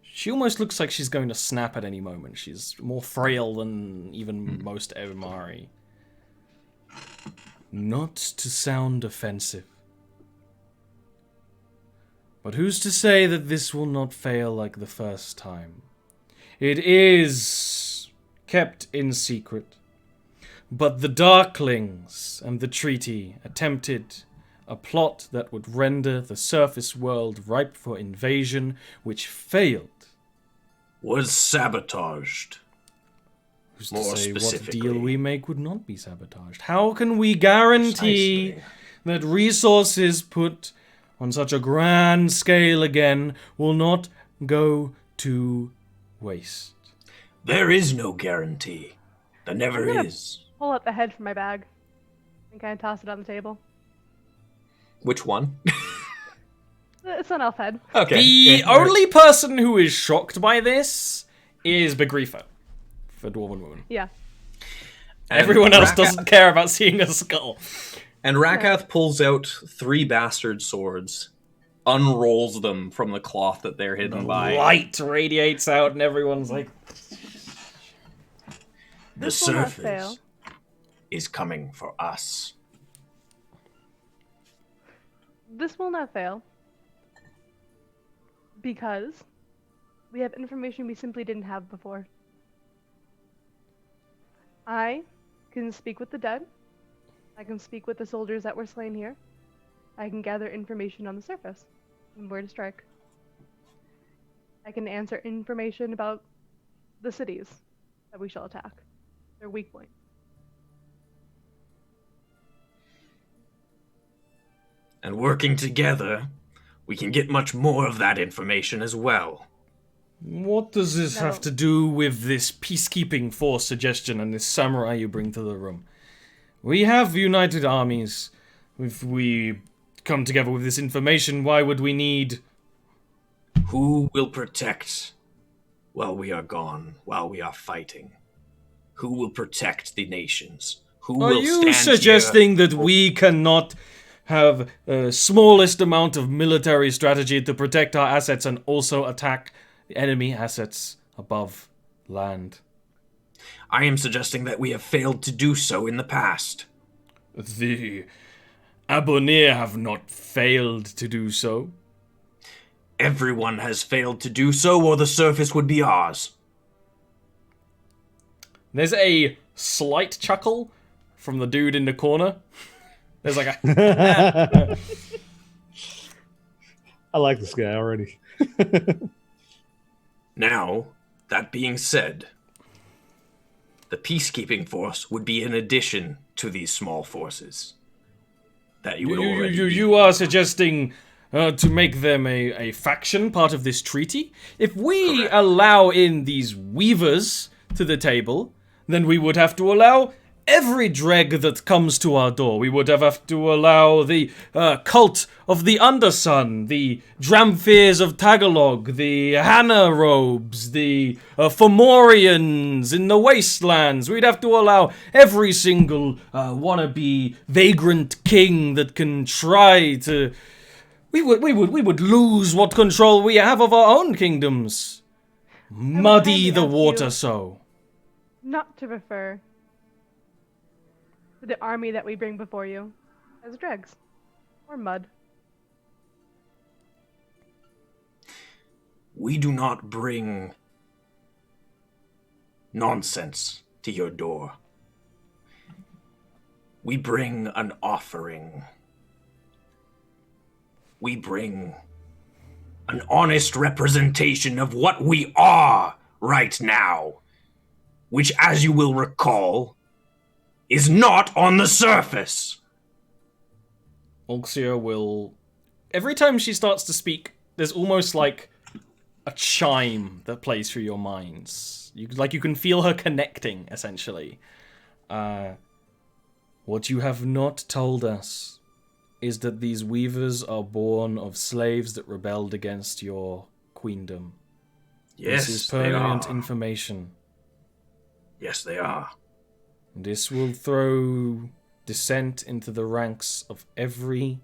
[SPEAKER 1] She almost looks like she's going to snap at any moment. She's more frail than even most Ebamari. Not to sound offensive, but who's to say that this will not fail like the first time? It is kept in secret, but the Darklings and the treaty attempted a plot that would render the surface world ripe for invasion, which failed.
[SPEAKER 6] Was sabotaged.
[SPEAKER 1] Who's
[SPEAKER 6] More
[SPEAKER 1] to say what
[SPEAKER 6] specifically.
[SPEAKER 1] deal we make would not be sabotaged? How can we guarantee
[SPEAKER 6] Precisely.
[SPEAKER 1] that resources put on such a grand scale again will not go to waste?
[SPEAKER 6] There is no guarantee. There never
[SPEAKER 5] I'm gonna-
[SPEAKER 6] is.
[SPEAKER 5] Pull out the head from my bag and kind of toss it on the table.
[SPEAKER 4] Which one?
[SPEAKER 5] It's an elf head.
[SPEAKER 4] Okay.
[SPEAKER 1] The
[SPEAKER 4] yeah, all right.
[SPEAKER 1] only person who is shocked by this is Begrifa, for Dwarven Woman.
[SPEAKER 5] Yeah.
[SPEAKER 4] And
[SPEAKER 1] Everyone else
[SPEAKER 4] Rakath-
[SPEAKER 1] doesn't care about seeing a skull.
[SPEAKER 4] And Rakath pulls out 3 bastard swords, unrolls them from the cloth that they're hidden by.
[SPEAKER 1] Light radiates out, and everyone's like,
[SPEAKER 6] The
[SPEAKER 5] This will not
[SPEAKER 6] surface
[SPEAKER 5] fail.
[SPEAKER 6] is coming for us.
[SPEAKER 5] This will not fail. Because we have information we simply didn't have before. I can speak with the dead. I can speak with the soldiers that were slain here. I can gather information on the surface and where to strike. I can answer information about the cities that we shall attack, their weak point.
[SPEAKER 6] And working together, we can get much more of that information as well.
[SPEAKER 1] what does this
[SPEAKER 5] No.
[SPEAKER 1] have to do with this peacekeeping force suggestion and this samurai you bring to the room? We have united armies. If we come together with this information, why would we need...
[SPEAKER 6] Who will protect while we are gone, while we are fighting? Who will protect the nations? Who
[SPEAKER 1] Are
[SPEAKER 6] will
[SPEAKER 1] you
[SPEAKER 6] stand
[SPEAKER 1] suggesting
[SPEAKER 6] here?
[SPEAKER 1] that we cannot have the smallest amount of military strategy to protect our assets and also attack the enemy assets above land?
[SPEAKER 6] I am suggesting that we have failed to do so in the past.
[SPEAKER 1] The Abonir have not failed to do so.
[SPEAKER 6] Everyone has failed to do so, or the surface would be ours.
[SPEAKER 1] There's a slight chuckle from the dude in the corner. There's like a...
[SPEAKER 3] I like this guy already.
[SPEAKER 6] Now, that being said, the peacekeeping force would be in addition to these small forces that you would already be.
[SPEAKER 1] You are suggesting to make them a faction, part of this treaty? If we
[SPEAKER 6] Correct.
[SPEAKER 1] allow in these weavers to the table, then we would have to allow every dreg that comes to our door. We would have to allow the cult of the Undersun, the Dramfirs of Tagalog, the Hannah robes, the Fomorians in the Wastelands. We'd have to allow every single wannabe vagrant king that can try to. We would lose what control we have of our own kingdoms. Muddy
[SPEAKER 5] kindly
[SPEAKER 1] the
[SPEAKER 5] ask
[SPEAKER 1] water
[SPEAKER 5] you-
[SPEAKER 1] so.
[SPEAKER 5] Not to refer to the army that we bring before you as dregs or mud.
[SPEAKER 6] We do not bring nonsense to your door. We bring an offering. We bring an honest representation of what we are right now, which, as you will recall, is not on the surface.
[SPEAKER 1] Ulxia will. Every time she starts to speak, there's almost like a chime that plays through your minds. You can feel her connecting, essentially. What you have not told us is that these weavers are born of slaves that rebelled against your queendom.
[SPEAKER 6] Yes,
[SPEAKER 1] This is
[SPEAKER 6] they
[SPEAKER 1] permanent
[SPEAKER 6] are.
[SPEAKER 1] information.
[SPEAKER 6] Yes, they are.
[SPEAKER 1] This will throw dissent into the ranks of every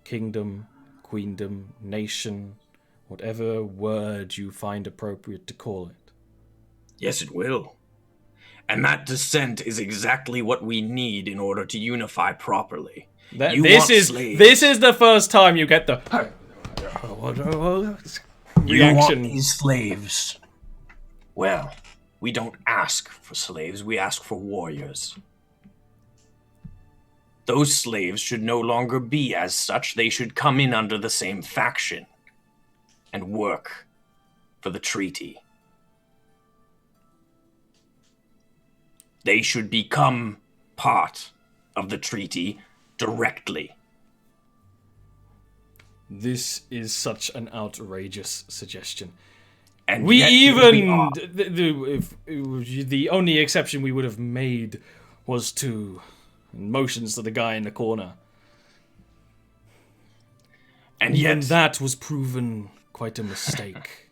[SPEAKER 1] kingdom, queendom, nation, whatever word you find appropriate to call it.
[SPEAKER 6] Yes, it will. And that dissent is exactly what we need in order to unify properly. You
[SPEAKER 1] This
[SPEAKER 6] want
[SPEAKER 1] is
[SPEAKER 6] slaves.
[SPEAKER 1] the first time you get the
[SPEAKER 6] You want
[SPEAKER 1] reaction.
[SPEAKER 6] these slaves. Well, we don't ask for slaves, we ask for warriors. Those slaves should no longer be as such. They should come in under the same faction and work for the treaty. They should become part of the treaty directly.
[SPEAKER 1] This is such an outrageous suggestion.
[SPEAKER 6] And
[SPEAKER 1] We
[SPEAKER 6] yet here we
[SPEAKER 1] even
[SPEAKER 6] are.
[SPEAKER 1] the only exception we would have made was to motions to the guy in the corner.
[SPEAKER 6] And
[SPEAKER 1] Even
[SPEAKER 6] yet
[SPEAKER 1] that was proven quite a mistake.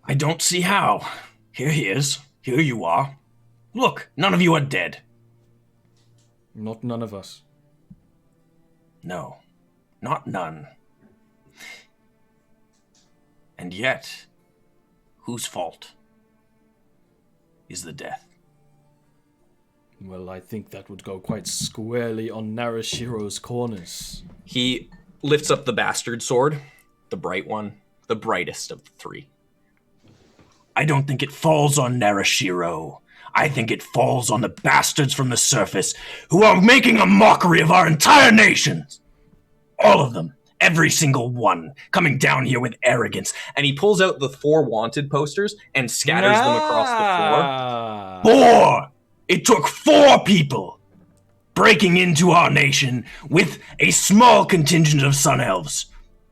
[SPEAKER 6] I don't see how. Here he is. Here you are. Look, none of you are dead.
[SPEAKER 1] Not none of us.
[SPEAKER 6] No, not none. And yet, whose fault is the death?
[SPEAKER 1] Well, I think that would go quite squarely on Narashiro's corners.
[SPEAKER 4] He lifts up the bastard sword, the bright one, the brightest of the three.
[SPEAKER 6] I don't think it falls on Narashiro. I think it falls on the bastards from the surface who are making a mockery of our entire nation. All of them. Every single one. Coming down here with arrogance.
[SPEAKER 4] And he pulls out the 4 wanted posters and scatters them across the floor.
[SPEAKER 1] Ah.
[SPEAKER 6] 4! It took 4 people breaking into our nation with a small contingent of Sun Elves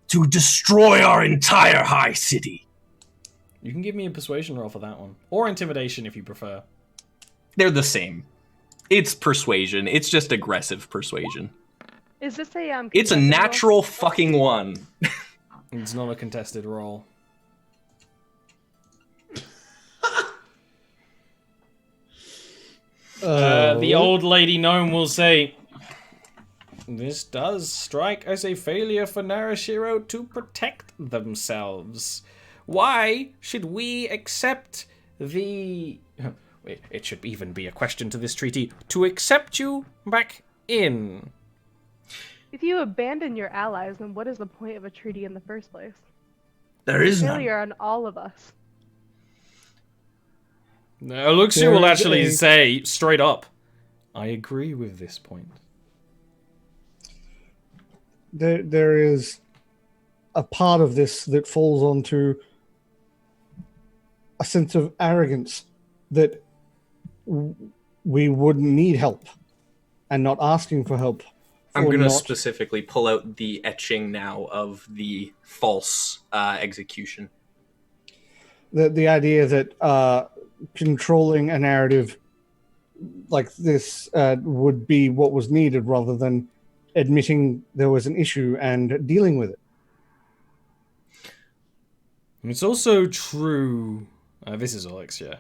[SPEAKER 6] to destroy our entire high city.
[SPEAKER 1] You can give me a persuasion roll for that one. Or intimidation if you prefer.
[SPEAKER 4] They're the same. It's persuasion. It's just aggressive persuasion.
[SPEAKER 5] Is this a
[SPEAKER 4] It's a
[SPEAKER 5] contested roll?
[SPEAKER 4] natural fucking 1.
[SPEAKER 1] It's not a contested roll. The old lady gnome will say, "This does strike as a failure for Narashiro to protect themselves. Why should we accept the... It should even be a question to this treaty, to accept you back in."
[SPEAKER 5] If you abandon your allies, then what is the point of a treaty in the first place?
[SPEAKER 6] There is none.
[SPEAKER 5] Failure on all of us.
[SPEAKER 1] Luxia will
[SPEAKER 3] There is
[SPEAKER 1] actually
[SPEAKER 3] a-
[SPEAKER 1] say, straight up, "I agree with this point."
[SPEAKER 3] There is a part of this that falls onto a sense of arrogance that we wouldn't need help and not asking for help.
[SPEAKER 4] I'm going to
[SPEAKER 3] not...
[SPEAKER 4] specifically pull out the etching now of the false execution.
[SPEAKER 3] The idea that controlling a narrative like this would be what was needed rather than admitting there was an issue and dealing with it.
[SPEAKER 1] It's also true, this is Alexia,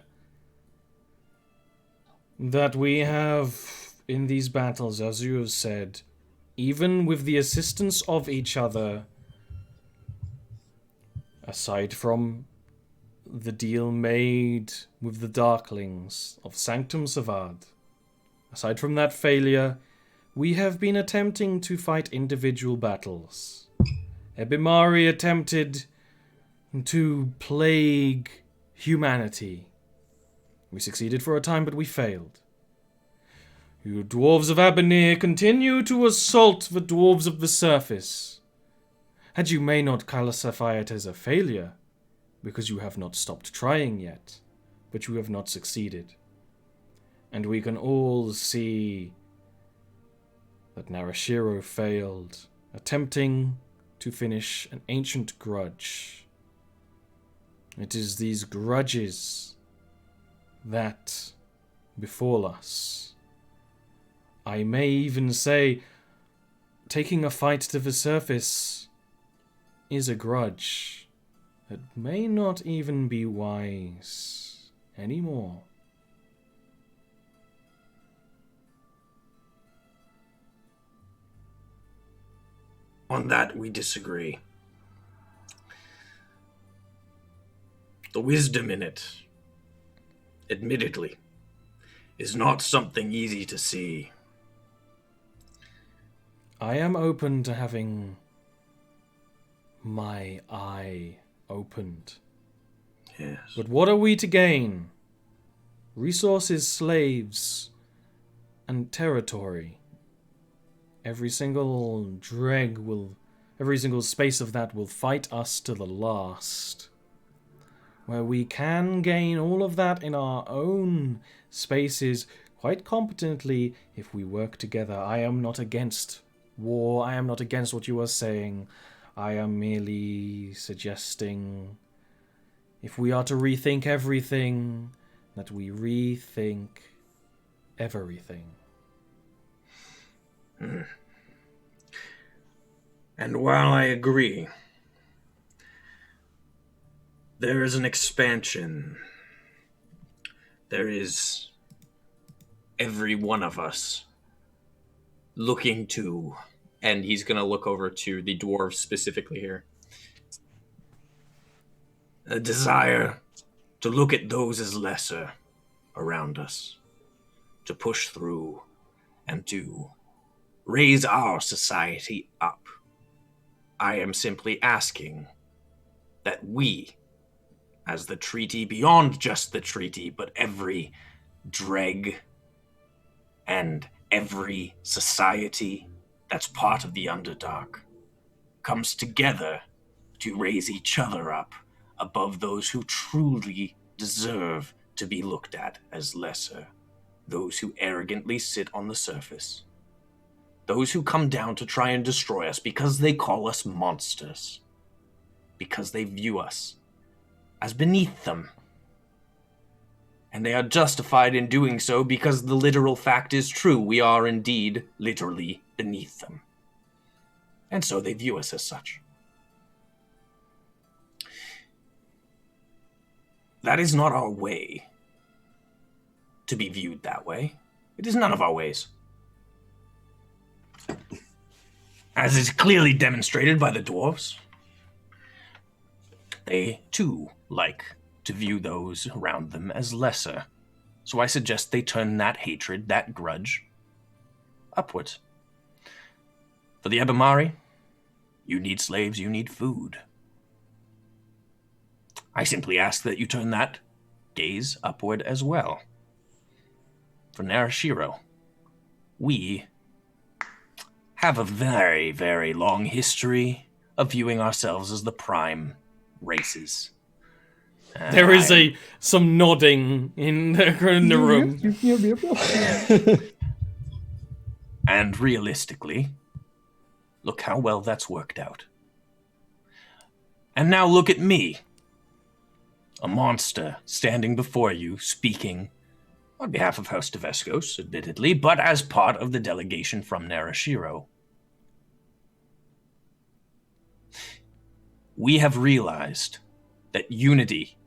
[SPEAKER 1] that we have, in these battles, as you have said, even with the assistance of each other, aside from the deal made with the Darklings of Sanctum Savad, aside from that failure, we have been attempting to fight individual battles. Ebimari attempted to plague humanity. We succeeded for a time, but we failed. You dwarves of Abanir continue to assault the dwarves of the surface. And you may not classify it as a failure, because you have not stopped trying yet, but you have not succeeded. And we can all see that Narashiro failed, attempting to finish an ancient grudge. It is these grudges that befall us. I may even say, taking a fight to the surface is a grudge that may not even be wise anymore.
[SPEAKER 6] On that, we disagree. The wisdom in it, admittedly, is not something easy to see.
[SPEAKER 1] I am open to having my eye opened.
[SPEAKER 6] Yes.
[SPEAKER 1] But what are we to gain? Resources, slaves, and territory. Every single every single space of that will fight us to the last. Where we can gain all of that in our own spaces quite competently if we work together. I am not against war. I am not against what you are saying. I am merely suggesting, if we are to rethink everything, that we rethink everything.
[SPEAKER 6] And while I agree, there is an expansion. There is every one of us looking to,
[SPEAKER 4] And he's going to look over to the dwarves specifically here.
[SPEAKER 6] a desire to look at those as lesser around us, to push through and to raise our society up. I am simply asking that we, as the treaty, beyond just the treaty, but every dreg and every society that's part of the Underdark, comes together to raise each other up above those who truly deserve to be looked at as lesser, those who arrogantly sit on the surface, those who come down to try and destroy us because they call us monsters, because they view us as beneath them. And they are justified in doing so because the literal fact is true. We are indeed literally beneath them. And so they view us as such. That is not our way to be viewed that way. It is none of our ways. As is clearly demonstrated by the dwarves, they too like to view those around them as lesser. So I suggest they turn that hatred, that grudge, upwards. For the Ebimari, you need slaves, you need food. I simply ask that you turn that gaze upward as well. For Narashiro, we have a very, very long history of viewing ourselves as the prime races.
[SPEAKER 1] There is some nodding in the room.
[SPEAKER 6] And realistically, look how well that's worked out. And now look at me. A monster standing before you, speaking on behalf of House Tavescos, admittedly, but as part of the delegation from Narashiro. We have realized that unity,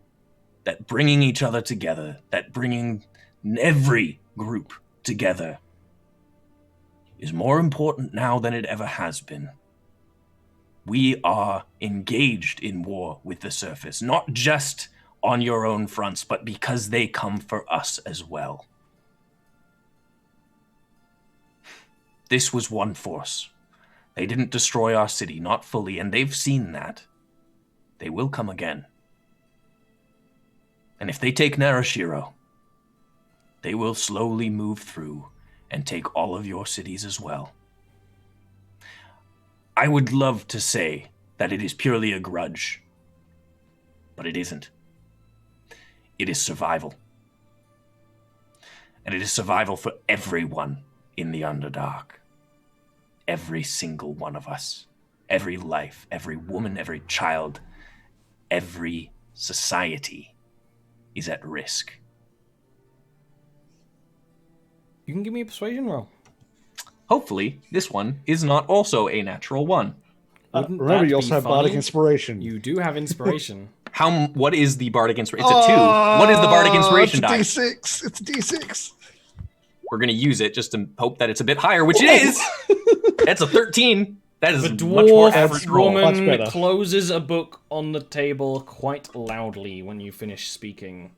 [SPEAKER 6] that bringing each other together, that bringing every group together is more important now than it ever has been. We are engaged in war with the surface, not just on your own fronts, but because they come for us as well. This was one force. They didn't destroy our city, not fully, and they've seen that. They will come again. And if they take Narashiro, they will slowly move through and take all of your cities as well. I would love to say that it is purely a grudge, but it isn't. It is survival. And it is survival for everyone in the Underdark. Every single one of us. Every life, every woman, every child, every society is at risk.
[SPEAKER 1] You can give me a persuasion roll.
[SPEAKER 4] Hopefully, this one is not also a natural one.
[SPEAKER 1] Wouldn't
[SPEAKER 3] Remember,
[SPEAKER 1] that
[SPEAKER 3] you also
[SPEAKER 1] be
[SPEAKER 3] have bardic
[SPEAKER 1] funny?
[SPEAKER 3] inspiration.
[SPEAKER 1] You do have inspiration.
[SPEAKER 4] What is the bardic inspiration? It's a 2. What is the bardic inspiration die?
[SPEAKER 3] It's D6. It's D6.
[SPEAKER 4] We're going to use it just to hope that it's a bit higher, which it is. That's a 13. That is
[SPEAKER 1] The
[SPEAKER 4] a much more
[SPEAKER 1] dwarf
[SPEAKER 4] average roll.
[SPEAKER 3] Much
[SPEAKER 1] woman
[SPEAKER 3] better.
[SPEAKER 1] closes a book on the table quite loudly when you finish speaking.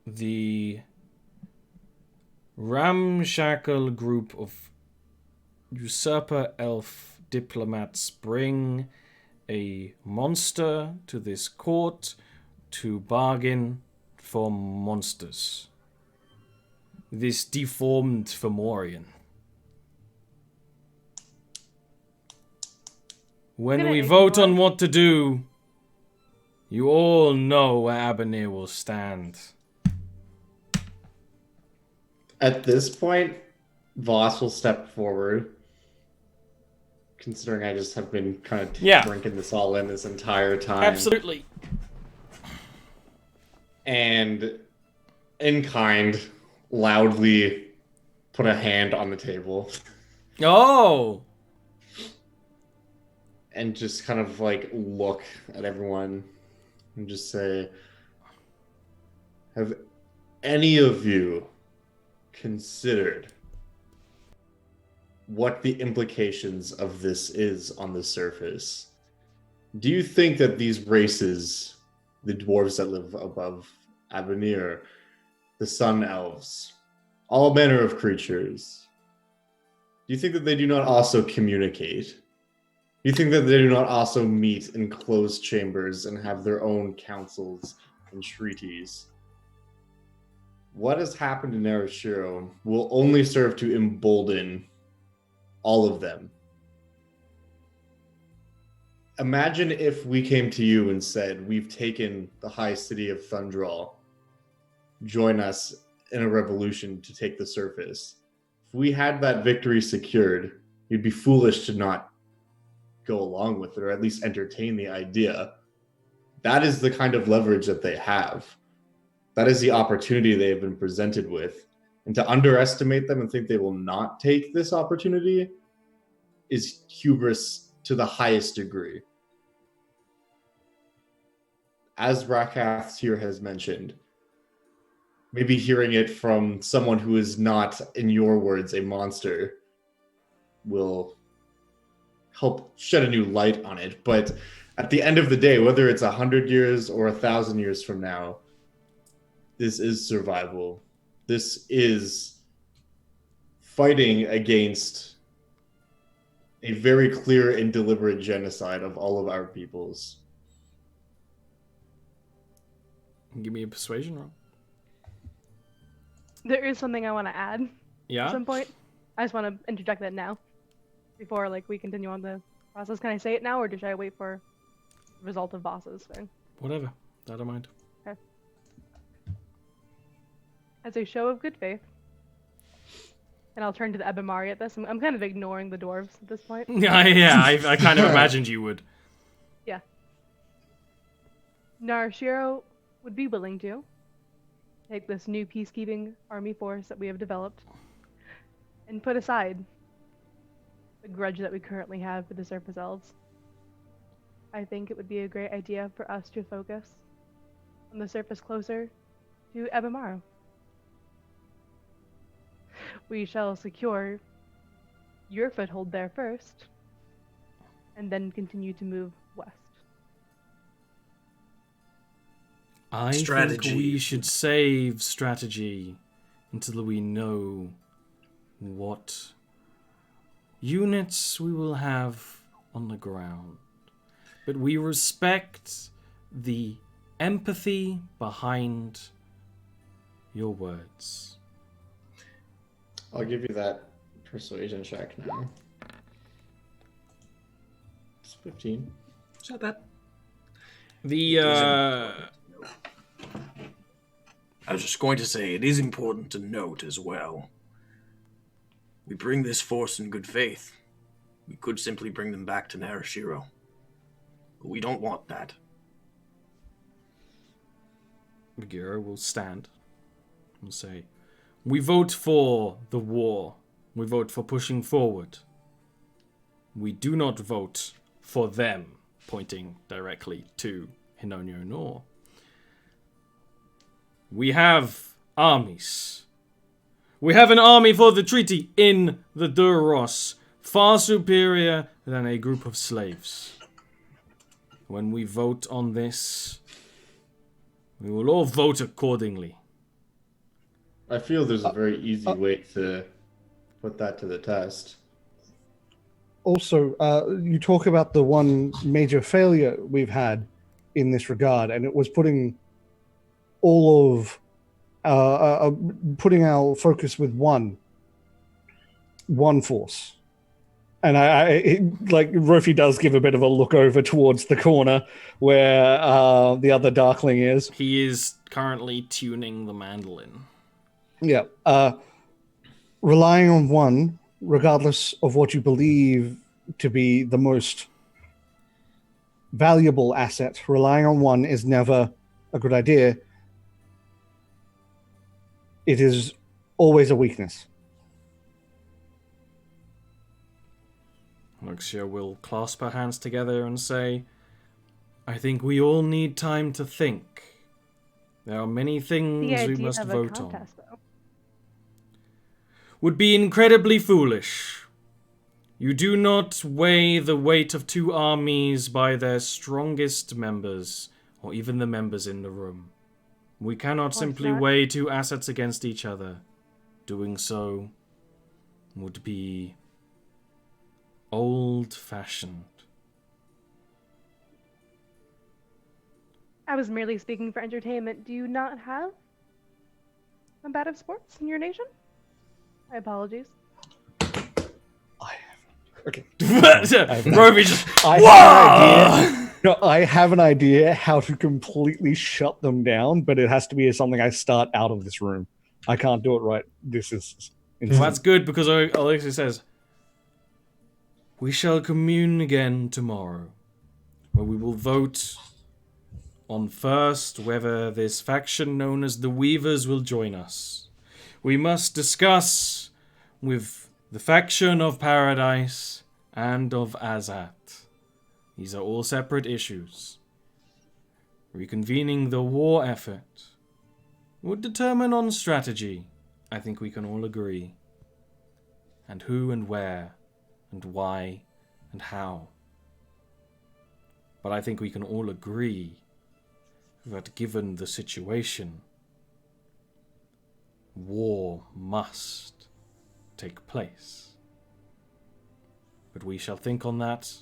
[SPEAKER 1] The ramshackle group of usurper elf diplomats bring a monster to this court to bargain for monsters. This deformed Fomorian. When
[SPEAKER 5] Gonna
[SPEAKER 1] we vote
[SPEAKER 5] ignore
[SPEAKER 1] on what to do, you all know where Abernir will stand.
[SPEAKER 2] At this point, Voss will step forward. Considering I just have been kind of drinking this all in this entire time.
[SPEAKER 1] Absolutely.
[SPEAKER 2] And in kind, loudly put a hand on the table.
[SPEAKER 1] Oh!
[SPEAKER 2] And just kind of like look at everyone and just say, have any of you considered what the implications of this is on the surface? Do you think that these races, the dwarves that live above Abernir, the sun elves, all manner of creatures, do you think that they do not also communicate? Do you think that they do not also meet in closed chambers and have their own councils and treaties? What has happened in Narashiro will only serve to embolden all of them. Imagine if we came to you and said, we've taken the high city of Thundral. Join us in a revolution to take the surface. If we had that victory secured, you'd be foolish to not go along with it, or at least entertain the idea. That is the kind of leverage that they have. That is the opportunity they have been presented with. And to underestimate them and think they will not take this opportunity is hubris to the highest degree. As Rakath here has mentioned, maybe hearing it from someone who is not, in your words, a monster, will help shed a new light on it. But at the end of the day, whether it's 100 years or 1,000 years from now, this is survival. This is fighting against a very clear and deliberate genocide of all of our peoples.
[SPEAKER 1] Give me a persuasion roll.
[SPEAKER 5] There is something I want to add
[SPEAKER 1] Yeah?
[SPEAKER 5] at some point. I just want to interject that now, before we continue on the process. Can I say it now, or should I wait for the result of Boss's thing?
[SPEAKER 1] Whatever. I don't mind.
[SPEAKER 5] As a show of good faith, and I'll turn to the Ebimari at this. I'm kind of ignoring the dwarves at this point.
[SPEAKER 1] I kind of imagined you would.
[SPEAKER 5] Yeah. Narashiro would be willing to take this new peacekeeping army force that we have developed and put aside the grudge that we currently have for the Surface Elves. I think it would be a great idea for us to focus on the surface closer to Ebimaro. We shall secure your foothold there first, and then continue to move west.
[SPEAKER 1] I
[SPEAKER 6] Strategy.
[SPEAKER 1] think we should save strategy until we know what units we will have on the ground. But we respect the empathy behind your words.
[SPEAKER 2] I'll give you that persuasion check now. It's 15.
[SPEAKER 6] Is that bad? I was just going to say, it is important to note as well. We bring this force in good faith. We could simply bring them back to Narashiro. But we don't want that.
[SPEAKER 1] Bagheera will stand and say, we vote for the war. We vote for pushing forward. We do not vote for them, pointing directly to Hinonio Nor. We have armies. We have an army for the treaty in the Duros, far superior than a group of slaves. When we vote on this, we will all vote accordingly.
[SPEAKER 2] I feel there's a very easy way to put that to the test.
[SPEAKER 3] Also, you talk about the one major failure we've had in this regard, and it was putting all of putting our focus with one force. And like Rofi does give a bit of a look over towards the corner where the other Darkling is.
[SPEAKER 1] He is currently tuning the mandolin.
[SPEAKER 3] Yeah. Relying on one, regardless of what you believe to be the most valuable asset, relying on one is never a good idea. It is always a weakness.
[SPEAKER 1] Luxia will clasp her hands together and say, I think we all need time to think. There are many
[SPEAKER 5] The
[SPEAKER 1] things we
[SPEAKER 5] idea
[SPEAKER 1] must
[SPEAKER 5] of a
[SPEAKER 1] vote on.
[SPEAKER 5] contest, though.
[SPEAKER 1] Would be incredibly foolish. You do not weigh the weight of two armies by their strongest members, or even the members in the room. We cannot simply
[SPEAKER 5] not?
[SPEAKER 1] weigh two assets against each other. Doing so would be old-fashioned.
[SPEAKER 5] I was merely speaking for entertainment. Do you not have a bat of sports in your nation? My apologies.
[SPEAKER 3] Okay.
[SPEAKER 1] Roby just...
[SPEAKER 3] I have an idea. No, I have an idea how to completely shut them down, but it has to be something I start out of this room. I can't do it right. This is
[SPEAKER 1] Well, that's good, because Alexis says, we shall commune again tomorrow, where we will vote on first whether this faction known as the Weavers will join us. We must discuss with the faction of Paradise and of Azat. These are all separate issues. Reconvening the war effort would determine on strategy. I think we can all agree. And who and where and why and how. But I think we can all agree that given the situation, war must take place. But we shall think on that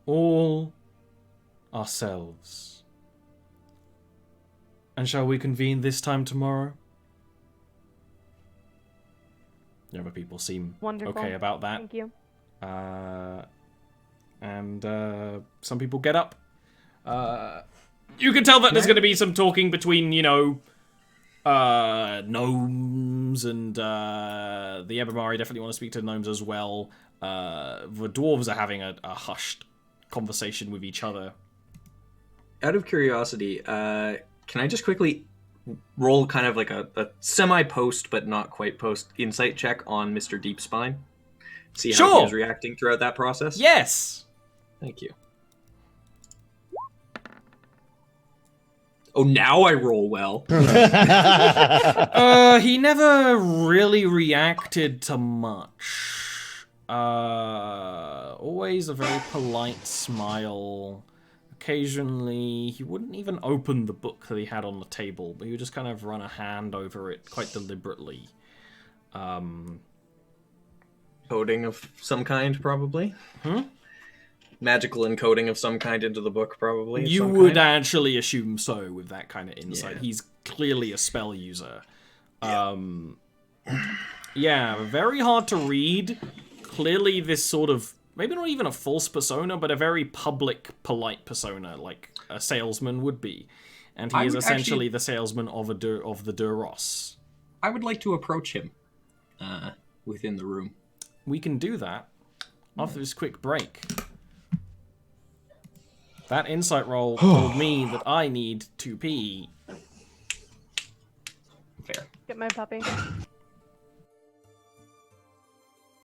[SPEAKER 1] all ourselves. And shall we convene this time tomorrow? The other people seem
[SPEAKER 5] Wonderful.
[SPEAKER 1] okay about that.
[SPEAKER 5] Thank you.
[SPEAKER 1] And and some people get up. You can tell that there's going to be some talking between, gnomes and the Ebamari definitely want to speak to gnomes as well. The dwarves are having a hushed conversation with each other.
[SPEAKER 4] Out of curiosity, can I just quickly roll kind of like a semi-post but not quite post insight check on Mr. Deepspine? See how
[SPEAKER 1] Sure.
[SPEAKER 4] he was reacting throughout that process?
[SPEAKER 1] Yes!
[SPEAKER 4] Thank you. Oh, now I roll well.
[SPEAKER 1] He never really reacted to much. Always a very polite smile. Occasionally, he wouldn't even open the book that he had on the table, but he would just kind of run a hand over it quite deliberately.
[SPEAKER 4] Coding of some kind, probably.
[SPEAKER 1] Hmm?
[SPEAKER 4] Magical encoding of some kind into the book, probably. of
[SPEAKER 1] You
[SPEAKER 4] some
[SPEAKER 1] would
[SPEAKER 4] kind.
[SPEAKER 1] actually assume so with that kind of insight.
[SPEAKER 4] Yeah.
[SPEAKER 1] He's clearly a spell user. Yeah, very hard to read. Clearly this sort of, maybe not even a false persona, but a very public, polite persona, like a salesman would be. And he
[SPEAKER 4] I
[SPEAKER 1] is
[SPEAKER 4] would
[SPEAKER 1] essentially the salesman of the Duros.
[SPEAKER 4] I would like to approach him within the room.
[SPEAKER 1] We can do that after this quick break. That insight roll told me that I need to pee.
[SPEAKER 4] Fair.
[SPEAKER 5] Get my puppy.